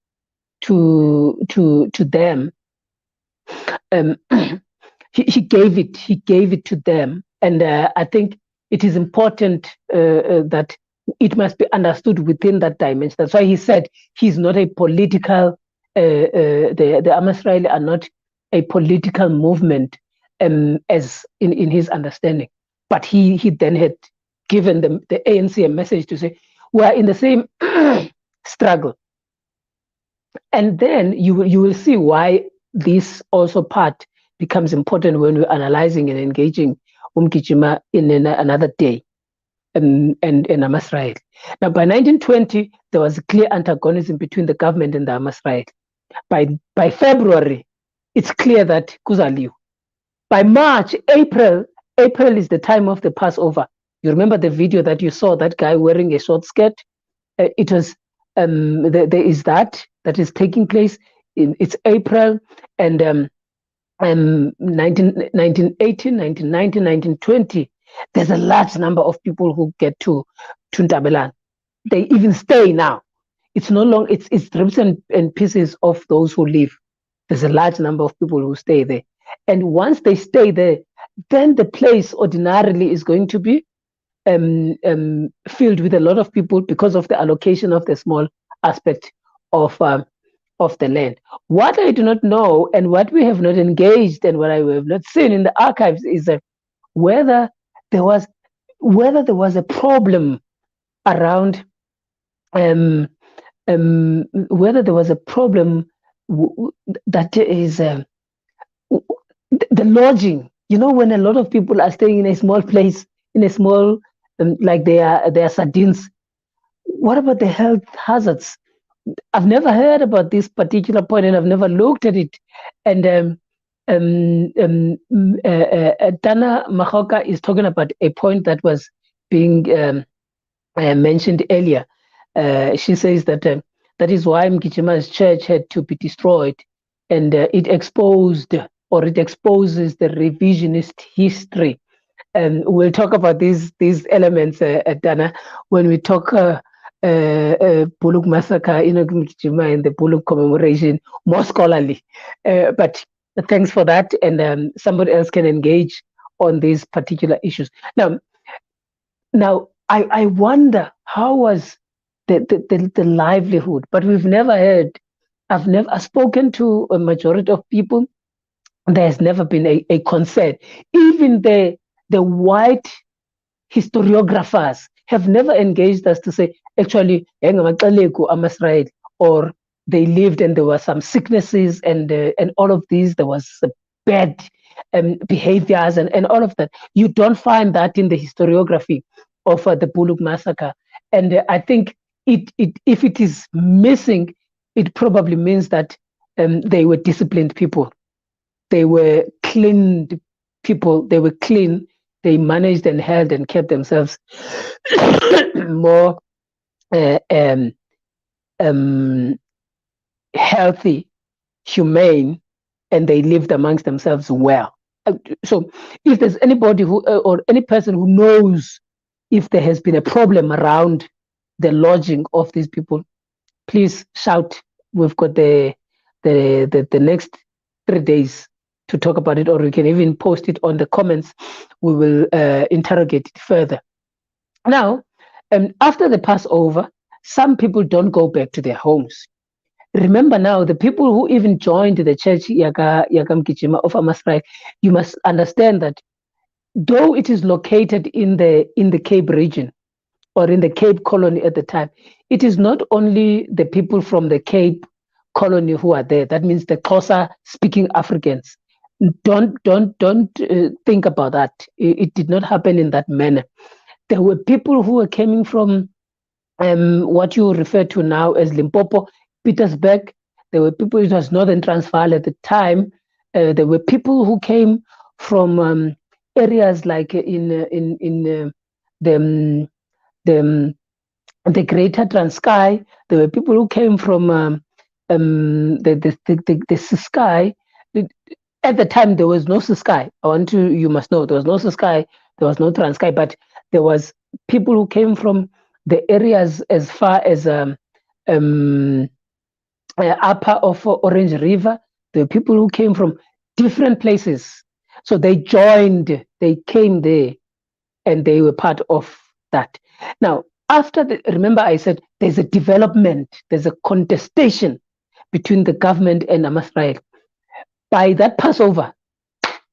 them. He gave it to them, and I think it is important that it must be understood within that dimension. That's why he said he's not a political. The AmaSirayeli are not a political movement, as in his understanding. But he then had given them, the ANC, a message to say we are in the same struggle. And then you will see why this also part becomes important when we're analyzing and engaging Mkijima in another day. and AmaSirayeli. Now, by 1920, there was a clear antagonism between the government and the AmaSirayeli. By February, it's clear that kuzaliwe. By March, April is the time of the Passover. You remember the video that you saw, that guy wearing a short skirt? It was there is that is taking place. It's April, and 1918, 1919, 1920. There's a large number of people who get to Ntabelanga. They even stay now. It's no longer, it's strips and pieces of those who leave. There's a large number of people who stay there. And once they stay there, then the place ordinarily is going to be filled with a lot of people because of the allocation of the small aspect of the land. What I do not know, and what we have not engaged, and what I have not seen in the archives, is whether there was a problem around whether there was a problem that is the lodging. You know, when a lot of people are staying in a small place, in a small like they are sardines. What about the health hazards? I've never heard about this particular point, and I've never looked at it. And Dana Mahoka is talking about a point that was being mentioned earlier. She says that that is why Mgijima's church had to be destroyed, and it exposes the revisionist history. And we'll talk about these elements, Dana, when we talk BULHOEK massacre, Mgijima, and the BULHOEK commemoration, more scholarly. But thanks for that, and somebody else can engage on these particular issues. Now, I wonder how was the livelihood, but we've never heard. I've spoken to a majority of people. There's never been a concern. Even the white historiographers have never engaged us to say, actually, AmaSirayeli, or they lived and there were some sicknesses and all of these. There was bad behaviors and all of that. You don't find that in the historiography of the BULHOEK massacre. And I think if it is missing, it probably means that they were disciplined people. They were clean people. They were clean. They managed and held and kept themselves more healthy, humane, and they lived amongst themselves well. So if there's anybody who or any person who knows if there has been a problem around the lodging of these people, please shout. We've got the next 3 days to talk about it, or we can even post it on the comments. We will interrogate it further. Now, after the Passover, some people don't go back to their homes. Remember now, the people who even joined the church Yaka Mgijima of AmaSirayeli, you must understand that though it is located in the Cape region, or in the Cape colony at the time, it is not only the people from the Cape colony who are there. That means the Xhosa speaking Africans. Don't think about that. It did not happen in that manner. There were people who were coming from what you refer to now as Limpopo, Pietersburg. There were people, it was Northern Transvaal at the time. There were people who came from areas like in the Greater Transkei. There were people who came from the Ciskei. At the time, there was no Ciskei. You must know, there was no Ciskei, there was no Transkei, but there was people who came from the areas as far as upper of Orange River. There were people who came from different places. So they came there, and they were part of that. Now, remember I said there's a development, there's a contestation between the government and AmaSirayeli. By that Passover,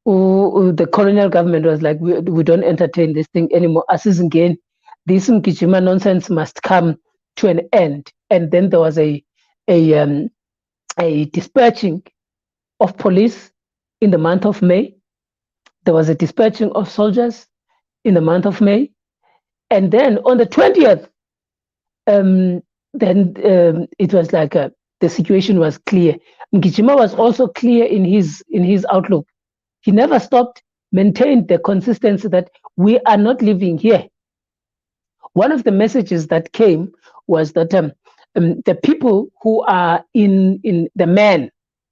the colonial government was like, we don't entertain this thing anymore. Again, this Mgijima nonsense must come to an end. And then there was a dispatching of police in the month of May. There was a dispatching of soldiers in the month of May. And then on the 20th, it was like the situation was clear. Mgijima was also clear in his outlook. He never stopped, maintained the consistency that we are not living here. One of the messages that came was that the people who are in the men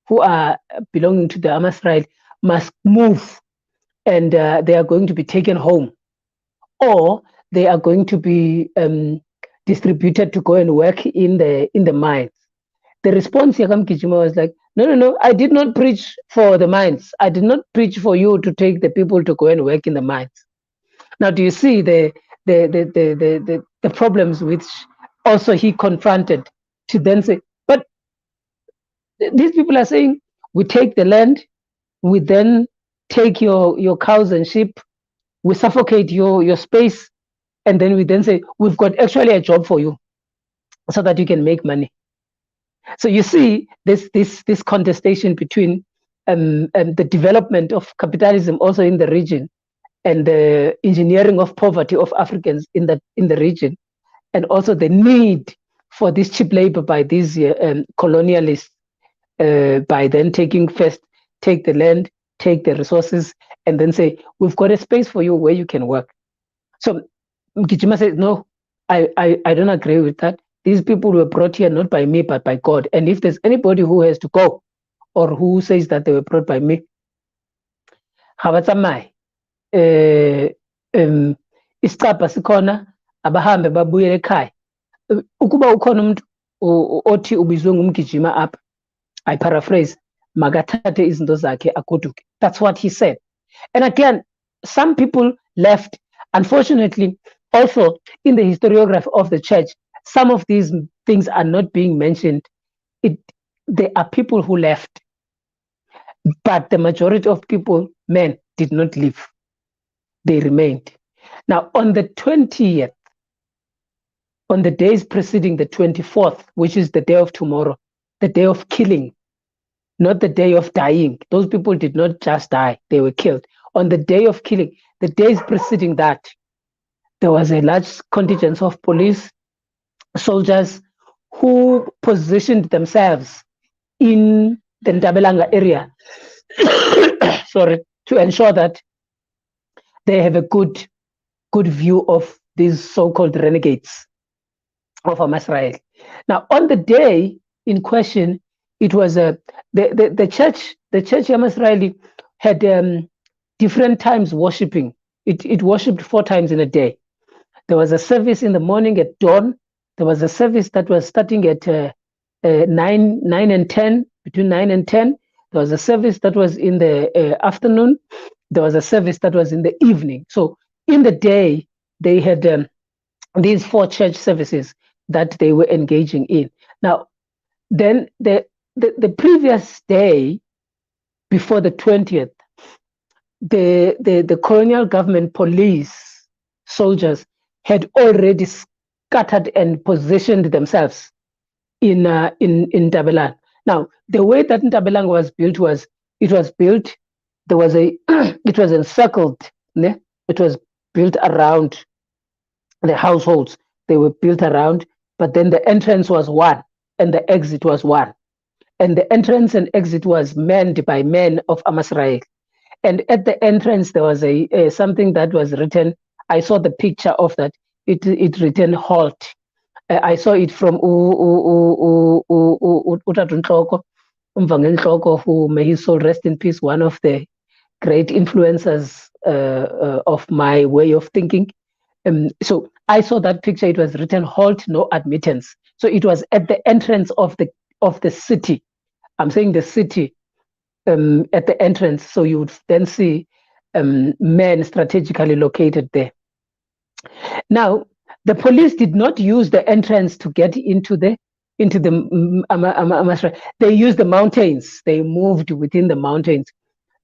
who are belonging to the AmaSirayeli must move, and they are going to be taken home, or they are going to be distributed to go and work in the mines. The response Yakam Kijima was like, no, I did not preach for the mines. I did not preach for you to take the people to go and work in the mines. Now, do you see the problems which also he confronted to then say, but these people are saying, we take the land, we then take your cows and sheep, we suffocate your space, and then we then say, we've got actually a job for you so that you can make money. So you see this contestation between the development of capitalism also in the region and the engineering of poverty of Africans in the region, and also the need for this cheap labor by these colonialists by then take the land, take the resources, and then say, we've got a space for you where you can work. So Mgijima said, no, I don't agree with that. These people were brought here not by me, but by God. And if there's anybody who has to go or who says that they were brought by me, habatsamai isicabha sikhona abahambe babuyele ekhaya. Ukuba ukhona umuntu othi ubizwe ngumgijima apha, I paraphrase, makathathe izinto zakhe agoduke. That's what he said. And again, some people left. Unfortunately, also in the historiography of the church, some of these things are not being mentioned. There are people who left, but the majority of people, men, did not leave. They remained. Now, on the 20th, on the days preceding the 24th, which is the day of tomorrow, the day of killing, not the day of dying. Those people did not just die, they were killed. On the day of killing, the days preceding that, there was a large contingent of police, soldiers who positioned themselves in the Ntabelanga area sorry, to ensure that they have a good view of these so-called renegades of AmaSirayeli. Now, on the day in question, it was the church AmaSirayeli had different times worshiping. It worshipped 4 times in a day. There was a service in the morning at dawn. There was a service that was starting at 9 and 10, between 9 and 10. There was a service that was in the afternoon. There was a service that was in the evening. So in the day, they had these 4 church services that they were engaging in. Now, then the previous day, before the 20th, the colonial government police soldiers had already scattered and positioned themselves in Ntabelanga. Now, the way that Ntabelanga was built was, it was encircled. It was built around the households. They were built around, but then the entrance was one and the exit was one. And the entrance and exit was manned by men of AmaSirayeli. And at the entrance, there was a something that was written. I saw the picture of that. It written halt. I saw it from Utatuntloko, who, may his soul rest in peace, one of the great influencers of my way of thinking. So I saw that picture. It was written halt, no admittance. So it was at the entrance of the city. I'm saying the city at the entrance. So you would then see men strategically located there. Now, the police did not use the entrance to get into the they used the mountains. They moved within the mountains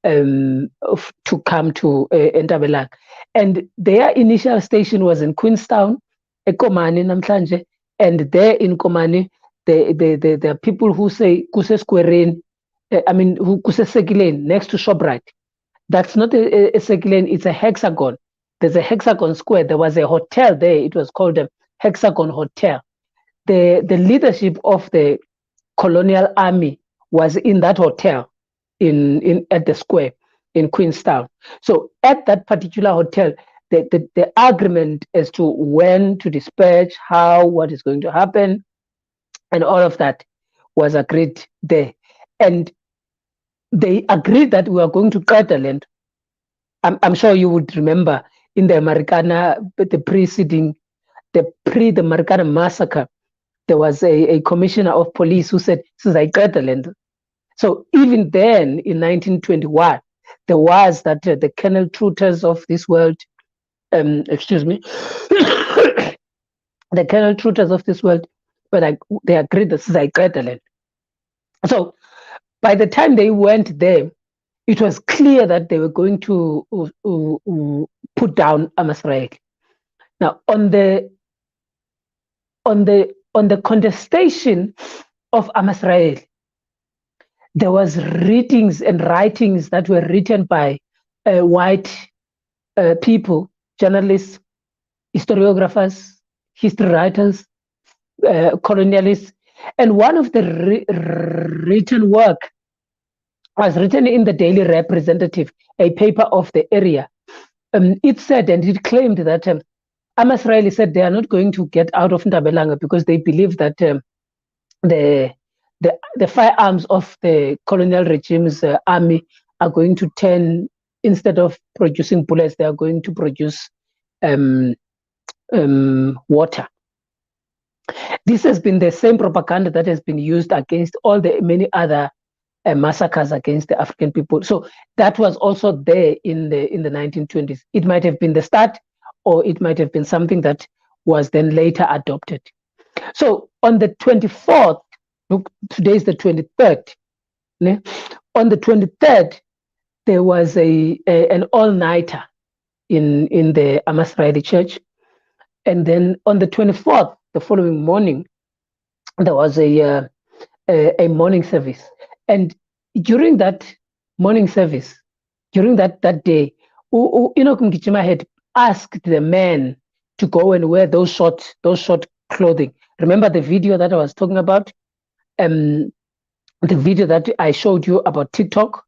to come to Ntabelanga. And their initial station was in Queenstown, Ekomani namhlanje, and there in Komani, there are people who say Kuse Square, who Kuse Sekilane, next to ShopRite. That's not a Sekilane, it's a hexagon. there's a Hexagon Square. There was a hotel there. It was called a Hexagon Hotel. The leadership of the colonial army was in that hotel in at the square in Queenstown. So at that particular hotel, the agreement as to when to dispatch, how, what is going to happen, and all of that was agreed there. And they agreed that we are going to cut the land. I'm sure you would remember in the Americana, the Americana massacre, there was a commissioner of police who said, I cut the land. So even then, in 1921, there was that the Colonel Trooters of this world, excuse me, the Colonel Trooters of this world, but they agreed that I cut the land. So by the time they went there, it was clear that they were going to put down AmaSirayeli. Now, on the contestation of AmaSirayeli, there was readings and writings that were written by white people, journalists, historiographers, history writers, colonialists, and one of the written work was written in the Daily Representative, a paper of the area. It said, and it claimed that AmaSirayeli said they are not going to get out of Ntabelanga because they believe that the firearms of the colonial regime's army are going to turn, instead of producing bullets, they are going to produce water. This has been the same propaganda that has been used against all the many other massacres against the African people. So that was also there in the 1920s. It might have been the start, or it might have been something that was then later adopted. So on the 24th, look, today is the 23rd. Ne? On the 23rd, there was an all-nighter in the AmaSirayeli church, and then on the 24th, the following morning, there was a morning service. And during that morning service, during that day, Enoch Mgijima had asked the men to go and wear those short clothing. Remember the video that I was talking about? The video that I showed you about TikTok?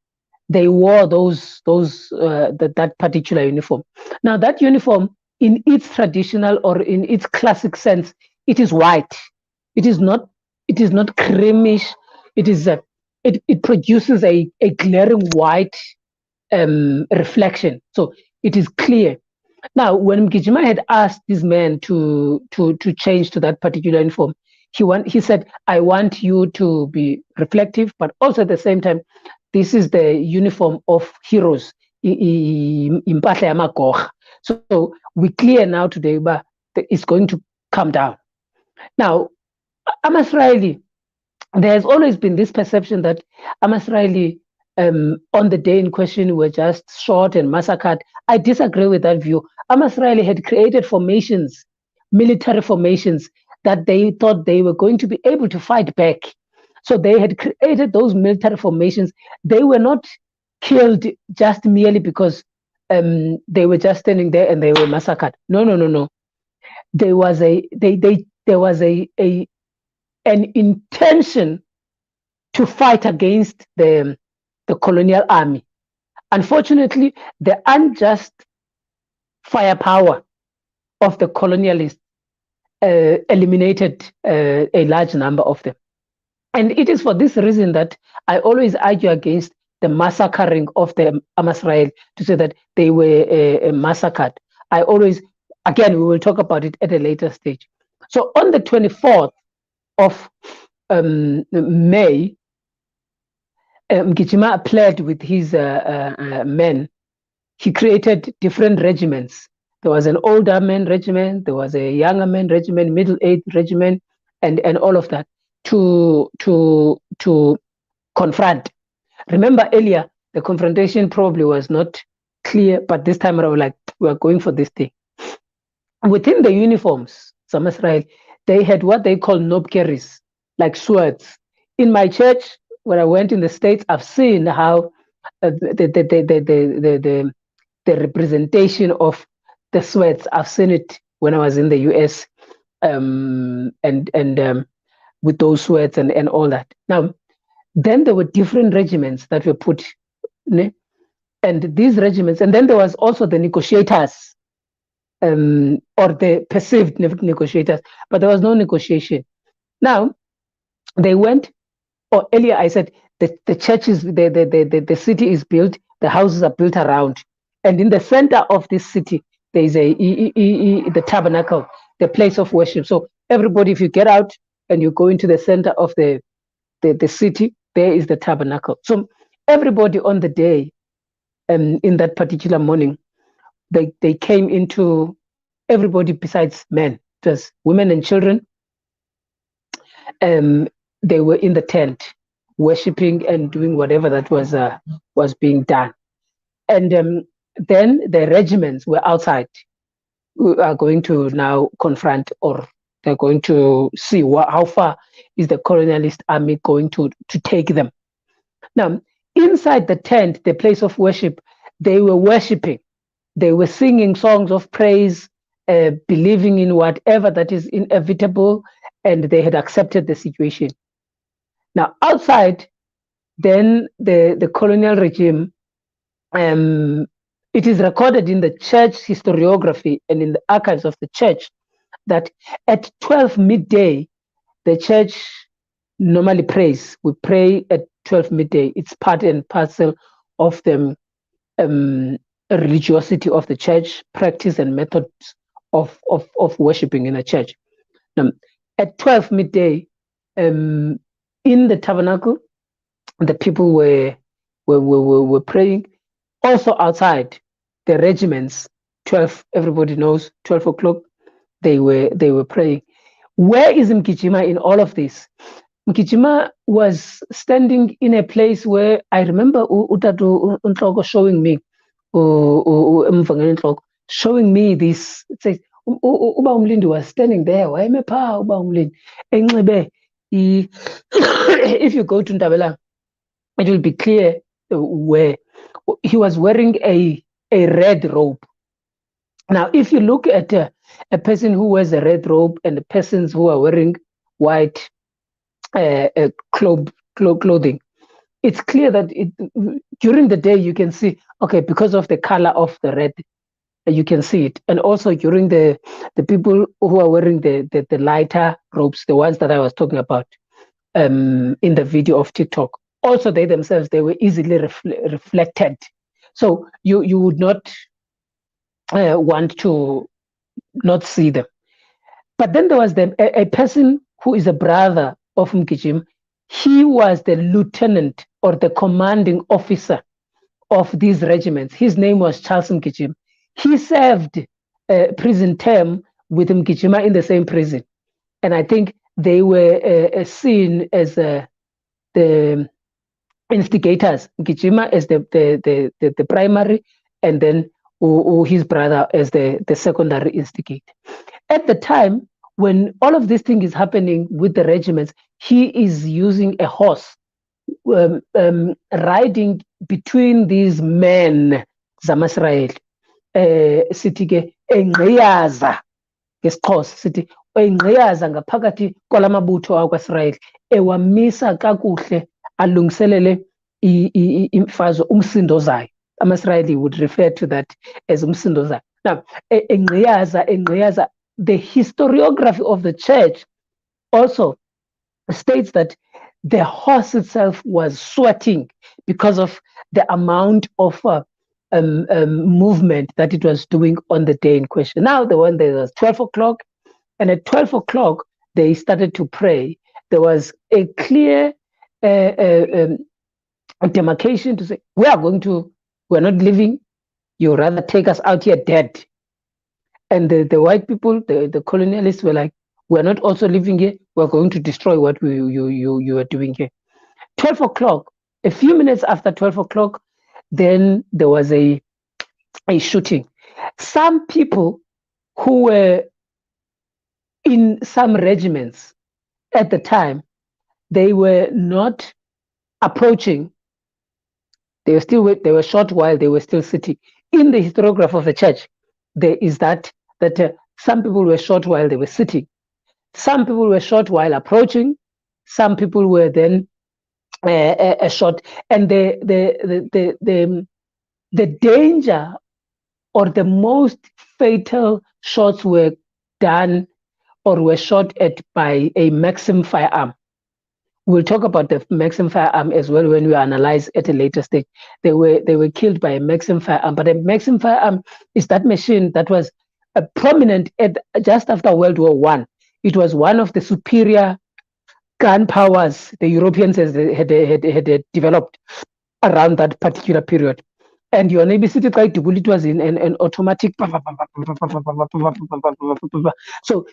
They wore that particular uniform. Now that uniform, in its traditional or in its classic sense, it is white. It is not creamish. It is it produces a glaring white reflection. So it is clear. Now, when Mgijima had asked these men to change to that particular uniform, he said, I want you to be reflective, but also at the same time, this is the uniform of heroes. So we clear now today, but it's going to come down. Now, AmaSirayeli, there has always been this perception that AmaSirayeli, on the day in question, were just shot and massacred. I disagree with that view. AmaSirayeli had created formations, military formations, that they thought they were going to be able to fight back. So they had created those military formations. They were not killed just merely because they were just standing there and they were massacred. No. There was an intention to fight against the colonial army. Unfortunately, the unjust firepower of the colonialists eliminated a large number of them. And it is for this reason that I always argue against the massacring of the AmaSirayeli, to say that they were massacred. I always, again, we will talk about it at a later stage. So on the 24th of May, Mgijima pled with his men. He created different regiments. There was an older man regiment, there was a younger man regiment, middle-aged regiment, and all of that to confront. Remember earlier, the confrontation probably was not clear, but this time around, like, we're going for this thing. Within the uniforms, AmaSirayeli, they had what they call knobkerries, like swords. In my church, when I went in the States, I've seen how the representation of the sweats. I've seen it when I was in the US, with those sweats and all that. Now, then there were different regiments that were put, and these regiments, and then there was also the negotiators, or the perceived negotiators, but there was no negotiation. Now, they went, or earlier I said, the church is, the city is built, the houses are built around, and in the center of this city, there is the tabernacle, the place of worship. So everybody, if you get out and you go into the center of the city, there is the tabernacle. So everybody on the day, in that particular morning, they came into, everybody besides men, just women and children, they were in the tent worshiping and doing whatever that was being done. And then the regiments were outside, who are going to now confront, or they're going to see how far is the colonialist army going to take them. Now, inside the tent, the place of worship, they were worshiping. They were singing songs of praise, believing in whatever that is inevitable, and they had accepted the situation. Now, outside, then the colonial regime, it is recorded in the church historiography and in the archives of the church that at 12 midday, the church normally prays. We pray at 12 midday. It's part and parcel of the religiosity of the church, practice and methods of worshiping in a church. At 12 midday, in the tabernacle, the people were praying. Also outside, the regiments, 12, everybody knows, 12 o'clock, they were praying. Where is Mgijima in all of this? Mgijima was standing in a place where I remember Utatu Ntloko showing me this. It says, Uba Umlindi was standing there. Why me pa Uba Umlindi? If you go to Ntabelanga, it will be clear where he was wearing a red robe. Now, if you look at a person who wears a red robe and the persons who are wearing white clothing, it's clear that during the day you can see, okay, because of the color of the red, you can see it. And also during the people who are wearing the lighter robes, the ones that I was talking about in the video of TikTok, also they themselves, they were easily reflected. So you would not want to not see them. But then there was a person who is a brother of Mgijima. He was the lieutenant or the commanding officer of these regiments. His name was Charles Mgijima. He served a prison term with Mgijima in the same prison. And I think they were seen as the instigators, Mgijima as the primary, and then his brother as the secondary instigator. At the time, when all of this thing is happening with the regiments, he is using a horse, riding between these men, AmaSirayeli, sithi-ke engqiyaza ngesixhosa sithi engqiyaza ngaphakathi kwalamabutho akwaSirayeli, ewamisa kakuhle alungiselele imfazwe umsindo zayo. AmaSirayeli would refer to that as umsindo zayo. Now, engqiyaza, the historiography of the church also states that the horse itself was sweating because of the amount of movement that it was doing on the day in question. Now, the one that was 12 o'clock, and at 12 o'clock, they started to pray. There was a clear demarcation to say, we're not living, you rather take us out here dead. And the white people, the colonialists were like, we're not also living here, we're going to destroy what you are doing here. 12 o'clock, a few minutes after 12 o'clock, then there was a shooting. Some people who were in some regiments at the time, they were not approaching. They were shot while they were still sitting. In the historiography of the church, there is that some people were shot while they were sitting, some people were shot while approaching, some people were then shot, and the danger or the most fatal shots were done or were shot at by a Maxim firearm. We'll talk about the Maxim firearm as well when we analyze at a later stage. They were killed by a Maxim firearm, but a Maxim firearm is that machine that was prominent at just after World War I. It was one of the superior gun powers the Europeans had developed around that particular period. And your neighbor city tried to bullet was in an automatic. So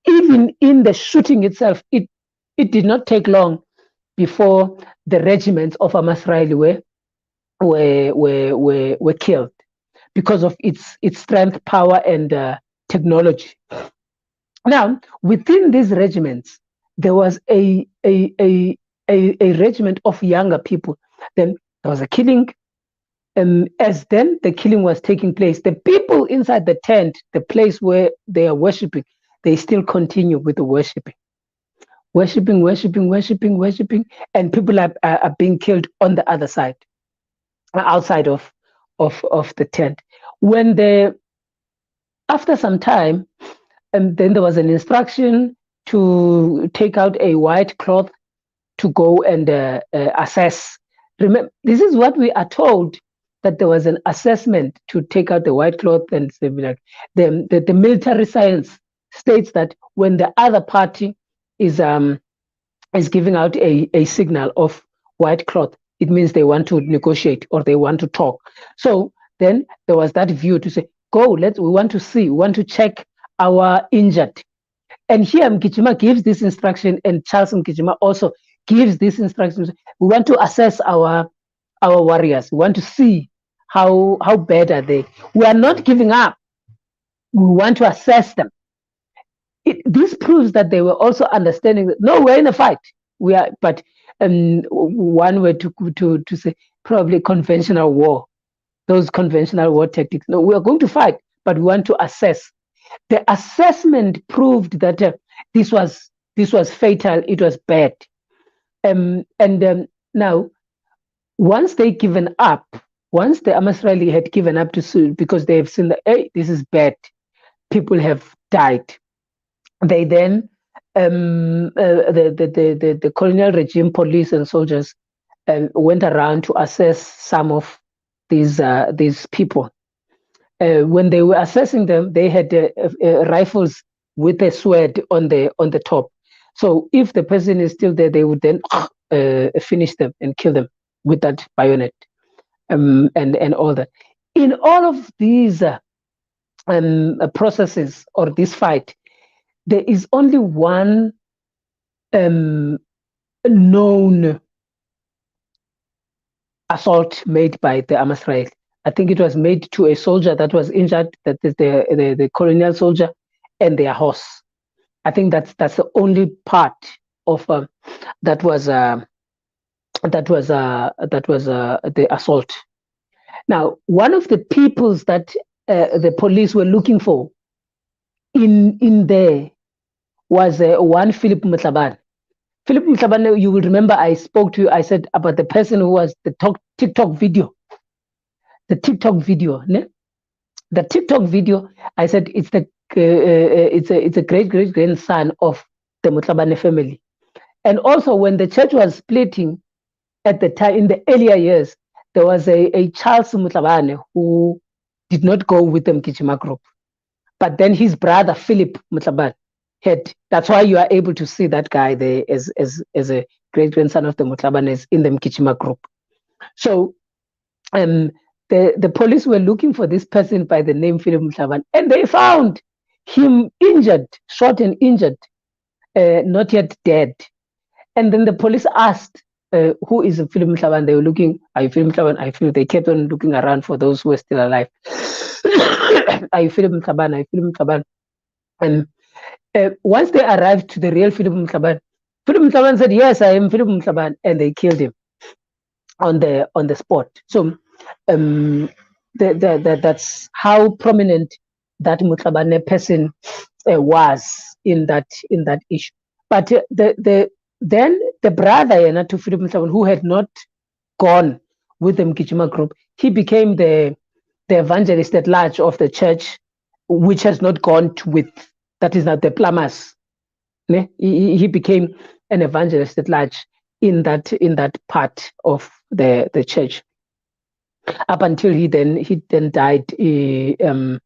even in the shooting itself, it did not take long before the regiments of AmaSirayeli were killed because of its strength, power, and technology. Now, within these regiments, there was a regiment of younger people. Then there was a killing. As then the killing was taking place, the people inside the tent, the place where they are worshiping, they still continue with the worshiping, and people are being killed on the other side, outside of the tent. After some time, then there was an instruction to take out a white cloth to go and assess. Remember, this is what we are told, that there was an assessment to take out the white cloth, and like the military science states that when the other party is giving out a signal of white cloth, it means they want to negotiate or they want to talk. So then there was that view to say, go, we want to check our injured. And here Mgijima gives this instruction, and Charles Mgijima also gives this instruction. We want to assess our warriors. We want to see how bad are they. We are not giving up. We want to assess them. This proves that they were also understanding that no, we're in a fight. We are, but one way to say probably conventional war, those conventional war tactics. No, we are going to fight, but we want to assess. The assessment proved that this was fatal. It was bad. Now, once they given up, once the AmaSirayeli had given up to sue because they have seen that, hey, this is bad, people have died. They then the colonial regime police and soldiers went around to assess some of these people. When they were assessing them, they had rifles with a sword on the top. So if the person is still there, they would then finish them and kill them with that bayonet, and all that. In all of these processes or this fight, there is only one known assault made by the AmaSirayeli. I think it was made to a soldier that was injured, that is the colonial soldier, and their horse. I think that's the only part of that was the assault. Now, one of the peoples that the police were looking for in there was one Philip Mutlaban. Philip Mutlaban, you will remember I spoke to you. I said about the person who was the TikTok video. The TikTok video, ne? The TikTok video. I said it's a great grandson of the Mutlabane family. And also, when the church was splitting at the time in the earlier years, there was a Charles Mutlabane who did not go with the Mgijima group, but then his brother Philip Mutlabane had. That's why you are able to see that guy there as a great grandson of the Mutlabanes in the Mgijima group. So, the police were looking for this person by the name Philip Mutlaban, and they found him injured, shot and injured, not yet dead. And then the police asked, who is Philip Mutlaban? They were looking, are you Philip Mutlaban? I feel they kept on looking around for those who were still alive. Are you Philip Mutlaban? Are you Philip Mutlaban? And once they arrived to the real Philip Mutlaban said, yes, I am Philip Mutlaban, and they killed him on the spot. So that's how prominent that Mutlabane person was in that issue. But then the brother Tufiri Mutlabane, who had not gone with the Mgijima group, he became the evangelist at large of the church, which has not gone with, that is not the plumbers. He became an evangelist at large in that part of the church, up until he then died in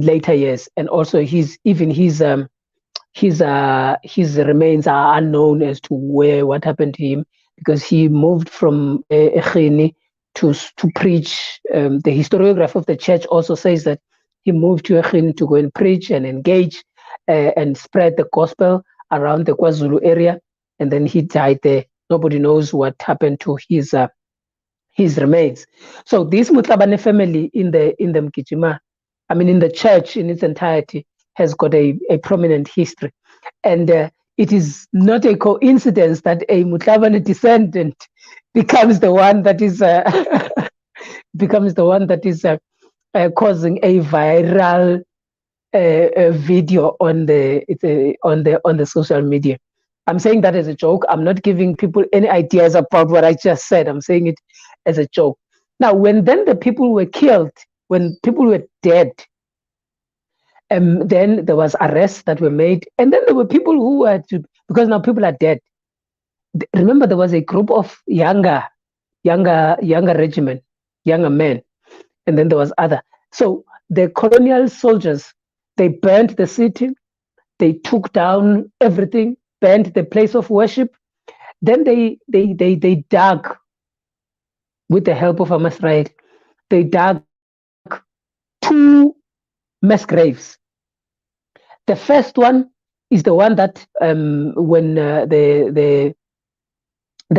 later years. And also his remains are unknown as to what happened to him, because he moved from Ekhini to preach. The historiography of the church also says that he moved to Ekhini to go and preach and engage and spread the gospel around the KwaZulu area, and then he died there. Nobody knows what happened to his remains. So this Mutlabane family in the Mgijima, I mean in the church in its entirety, has got a prominent history, and it is not a coincidence that a Mutlabane descendant becomes the one that is causing a viral video on the social media. I'm saying that as a joke. I'm not giving people any ideas about what I just said. I'm saying it as a joke. Now, when then the people were killed, when people were dead, then there was arrests that were made, and then there were people who were because now people are dead. Remember, there was a group of younger regiment, younger men, and then there was other. So the colonial soldiers, they burned the city, they took down everything, burned the place of worship. Then they dug, with the help of AmaSirayeli, they dug 2 mass graves. The first one is the one that when the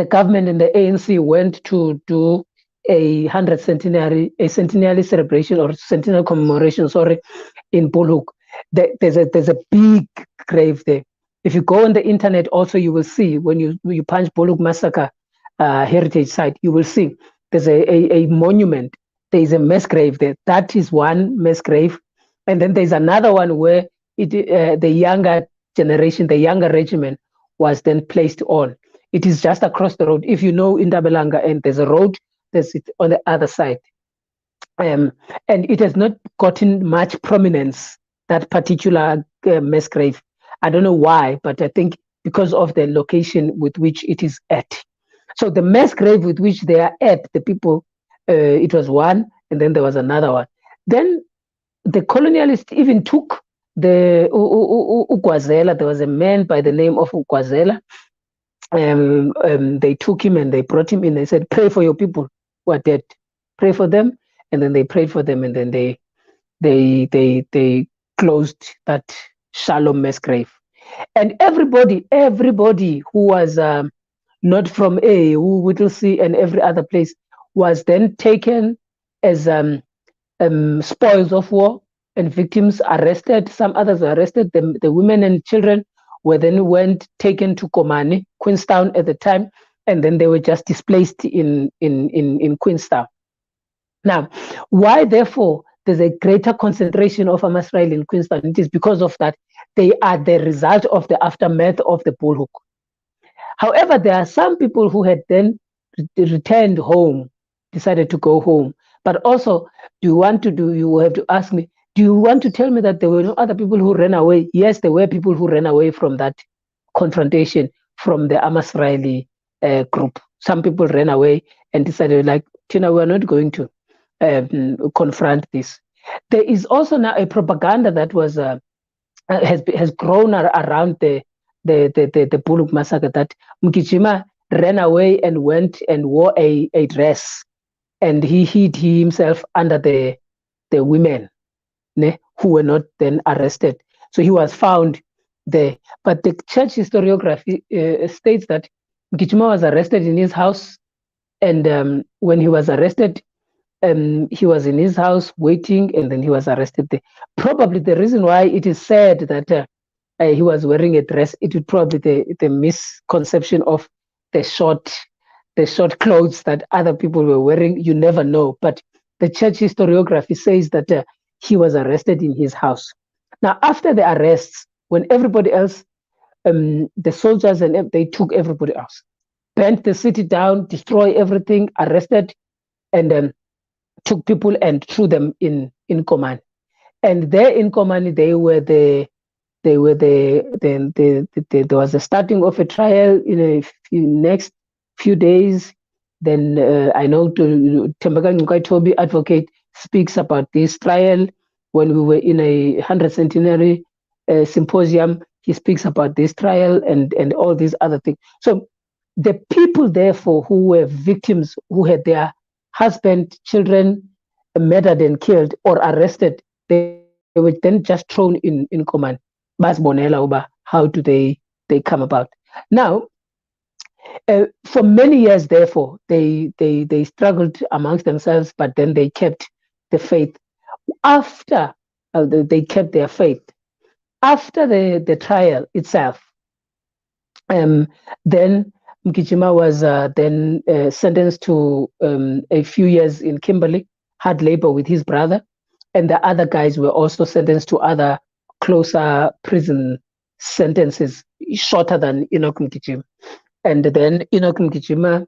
government and the ANC went to do a centenary celebration, or centenary commemoration, in BULHOEK. There's a big grave there. If you go on the internet, also you will see, when you punch BULHOEK massacre heritage site, you will see there's a monument. There is a mass grave there. That is one mass grave, and then there's another one where the younger generation, the younger regiment, was then placed on. It is just across the road. If you know Ntabelanga, and there's a road, there's it on the other side. And it has not gotten much prominence, that particular mass grave. I don't know why, but I think because of the location with which it is at. So the mass grave with which they are at, the people, it was one, and then there was another one. Then the colonialists even took the Ugwazela. There was a man by the name of Ugwazela. They took him and they brought him in. They said, "Pray for your people who are dead. Pray for them." And then they prayed for them, and then they closed that shallow mass grave. And everybody who was not from Whittlesea and every other place was then taken as spoils of war, and victims arrested. Some others were arrested. The women and children were then taken to Komani, Queenstown at the time, and then they were just displaced in Queenstown. Now, why therefore there's a greater concentration of AmaSirayeli in Queenstown? It is because of that. They are the result of the aftermath of the BULHOEK. However, there are some people who had then returned home, decided to go home. But also, you have to ask me, do you want to tell me that there were no other people who ran away? Yes, there were people who ran away from that confrontation from the AmaSirayeli group. Some people ran away and decided, like, Tina, we're not going to confront this. There is also now a propaganda that was has grown around the BULHOEK massacre, that Mgijima ran away and went and wore a dress, and he hid himself under the women who were not then arrested. So he was found there. But the church historiography states that Mgijima was arrested in his house, and when he was arrested, he was in his house waiting, and then he was arrested there. Probably the reason why it is said that he was wearing a dress, it would probably the misconception of the short clothes that other people were wearing. You never know, but the church historiography says that he was arrested in his house. Now, after the arrests, when everybody else, the soldiers and they took everybody else, burnt the city down, destroy everything, arrested, and took people and threw them in Komani. And there in Komani, there was a starting of a trial in a next few days. Then I know Ntabelanga Toby advocate speaks about this trial when we were in a 100th centenary symposium. He speaks about this trial and all these other things. So the people, therefore, who were victims, who had their husband, children murdered and killed or arrested, they were then just thrown in command. How do they come about? Now, for many years, therefore, they struggled amongst themselves, but then they kept the faith. After they kept their faith, after the trial itself, then Mgijima was then sentenced to a few years in Kimberley, hard labor with his brother, and the other guys were also sentenced to other closer prison sentences, shorter than Enoch Mgijima. And then Enoch Mgijima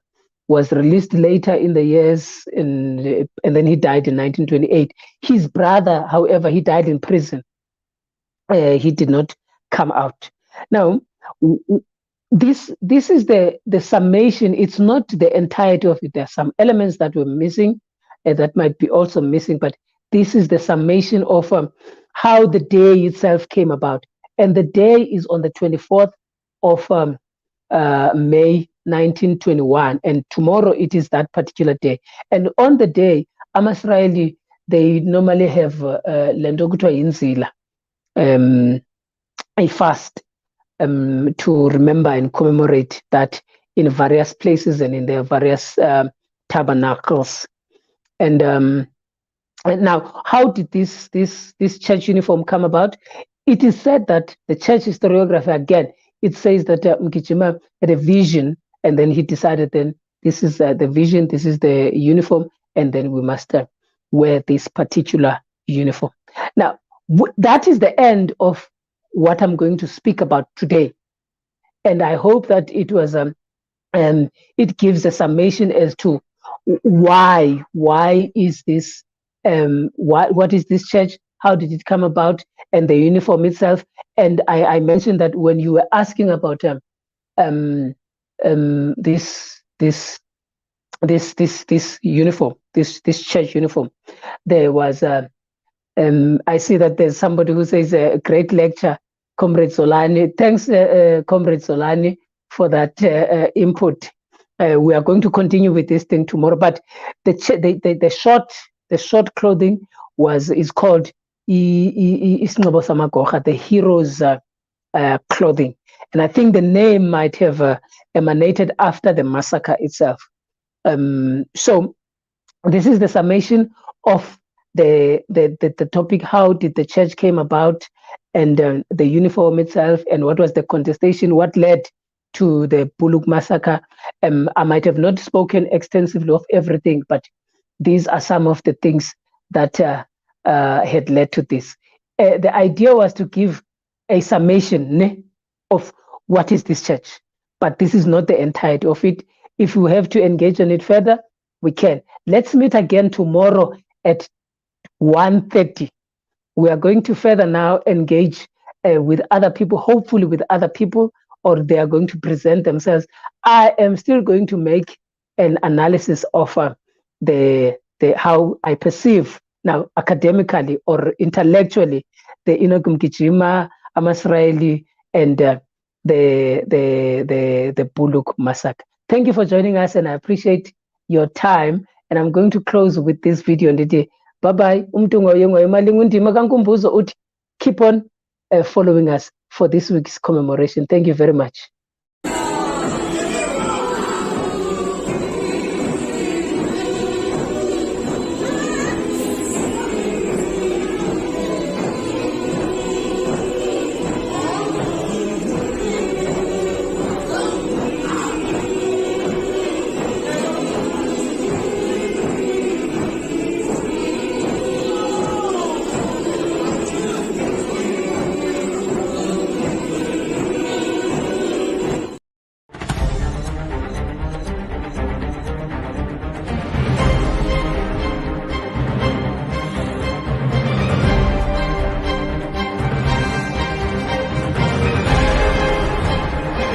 was released later in the years, and then he died in 1928. His brother, however, he died in prison. He did not come out. Now, this is the summation. It's not the entirety of it. There are some elements that were missing, that might be also missing, but this is the summation of how the day itself came about. And the day is on the 24th of May 1921, and tomorrow it is that particular day. And on the day, AmaSirayeli, they normally have Lendokutwa Inzila, a fast to remember and commemorate that in various places and in their various tabernacles. And now, how did this church uniform come about? It is said that the church historiography, again, it says that Mgijima had a vision, and then he decided, then this is the vision, this is the uniform, and then we must wear this particular uniform. Now, that is the end of what I'm going to speak about today, and I hope that it was it gives a summation as to why is this what is this church, how did it come about, and the uniform itself. And I mentioned that when you were asking about this uniform, this church uniform, there was I see that there's somebody who says a great lecture, Comrade Solani. Thanks, Comrade Solani, for that input. We are going to continue with this thing tomorrow, but the short clothing is called the heroes clothing, and I think the name might have emanated after the massacre itself. So this is the summation of the topic: how did the church came about, and the uniform itself, and what was the contestation, what led to the BULHOEK massacre. I might have not spoken extensively of everything, but these are some of the things that had led to this. The idea was to give a summation of what is this church, but this is not the entirety of it. If we have to engage on it further, we can. Let's meet again tomorrow at 1:30. We are going to further now engage with other people, hopefully with other people, or they are going to present themselves. I am still going to make an analysis of the how I perceive now academically or intellectually the Enoch Mgijima, AmaSirayeli, and the BULHOEK massacre. Thank you for joining us, and I appreciate your time. And I'm going to close with this video. Bye bye. Keep on following us for this week's commemoration. Thank you very much.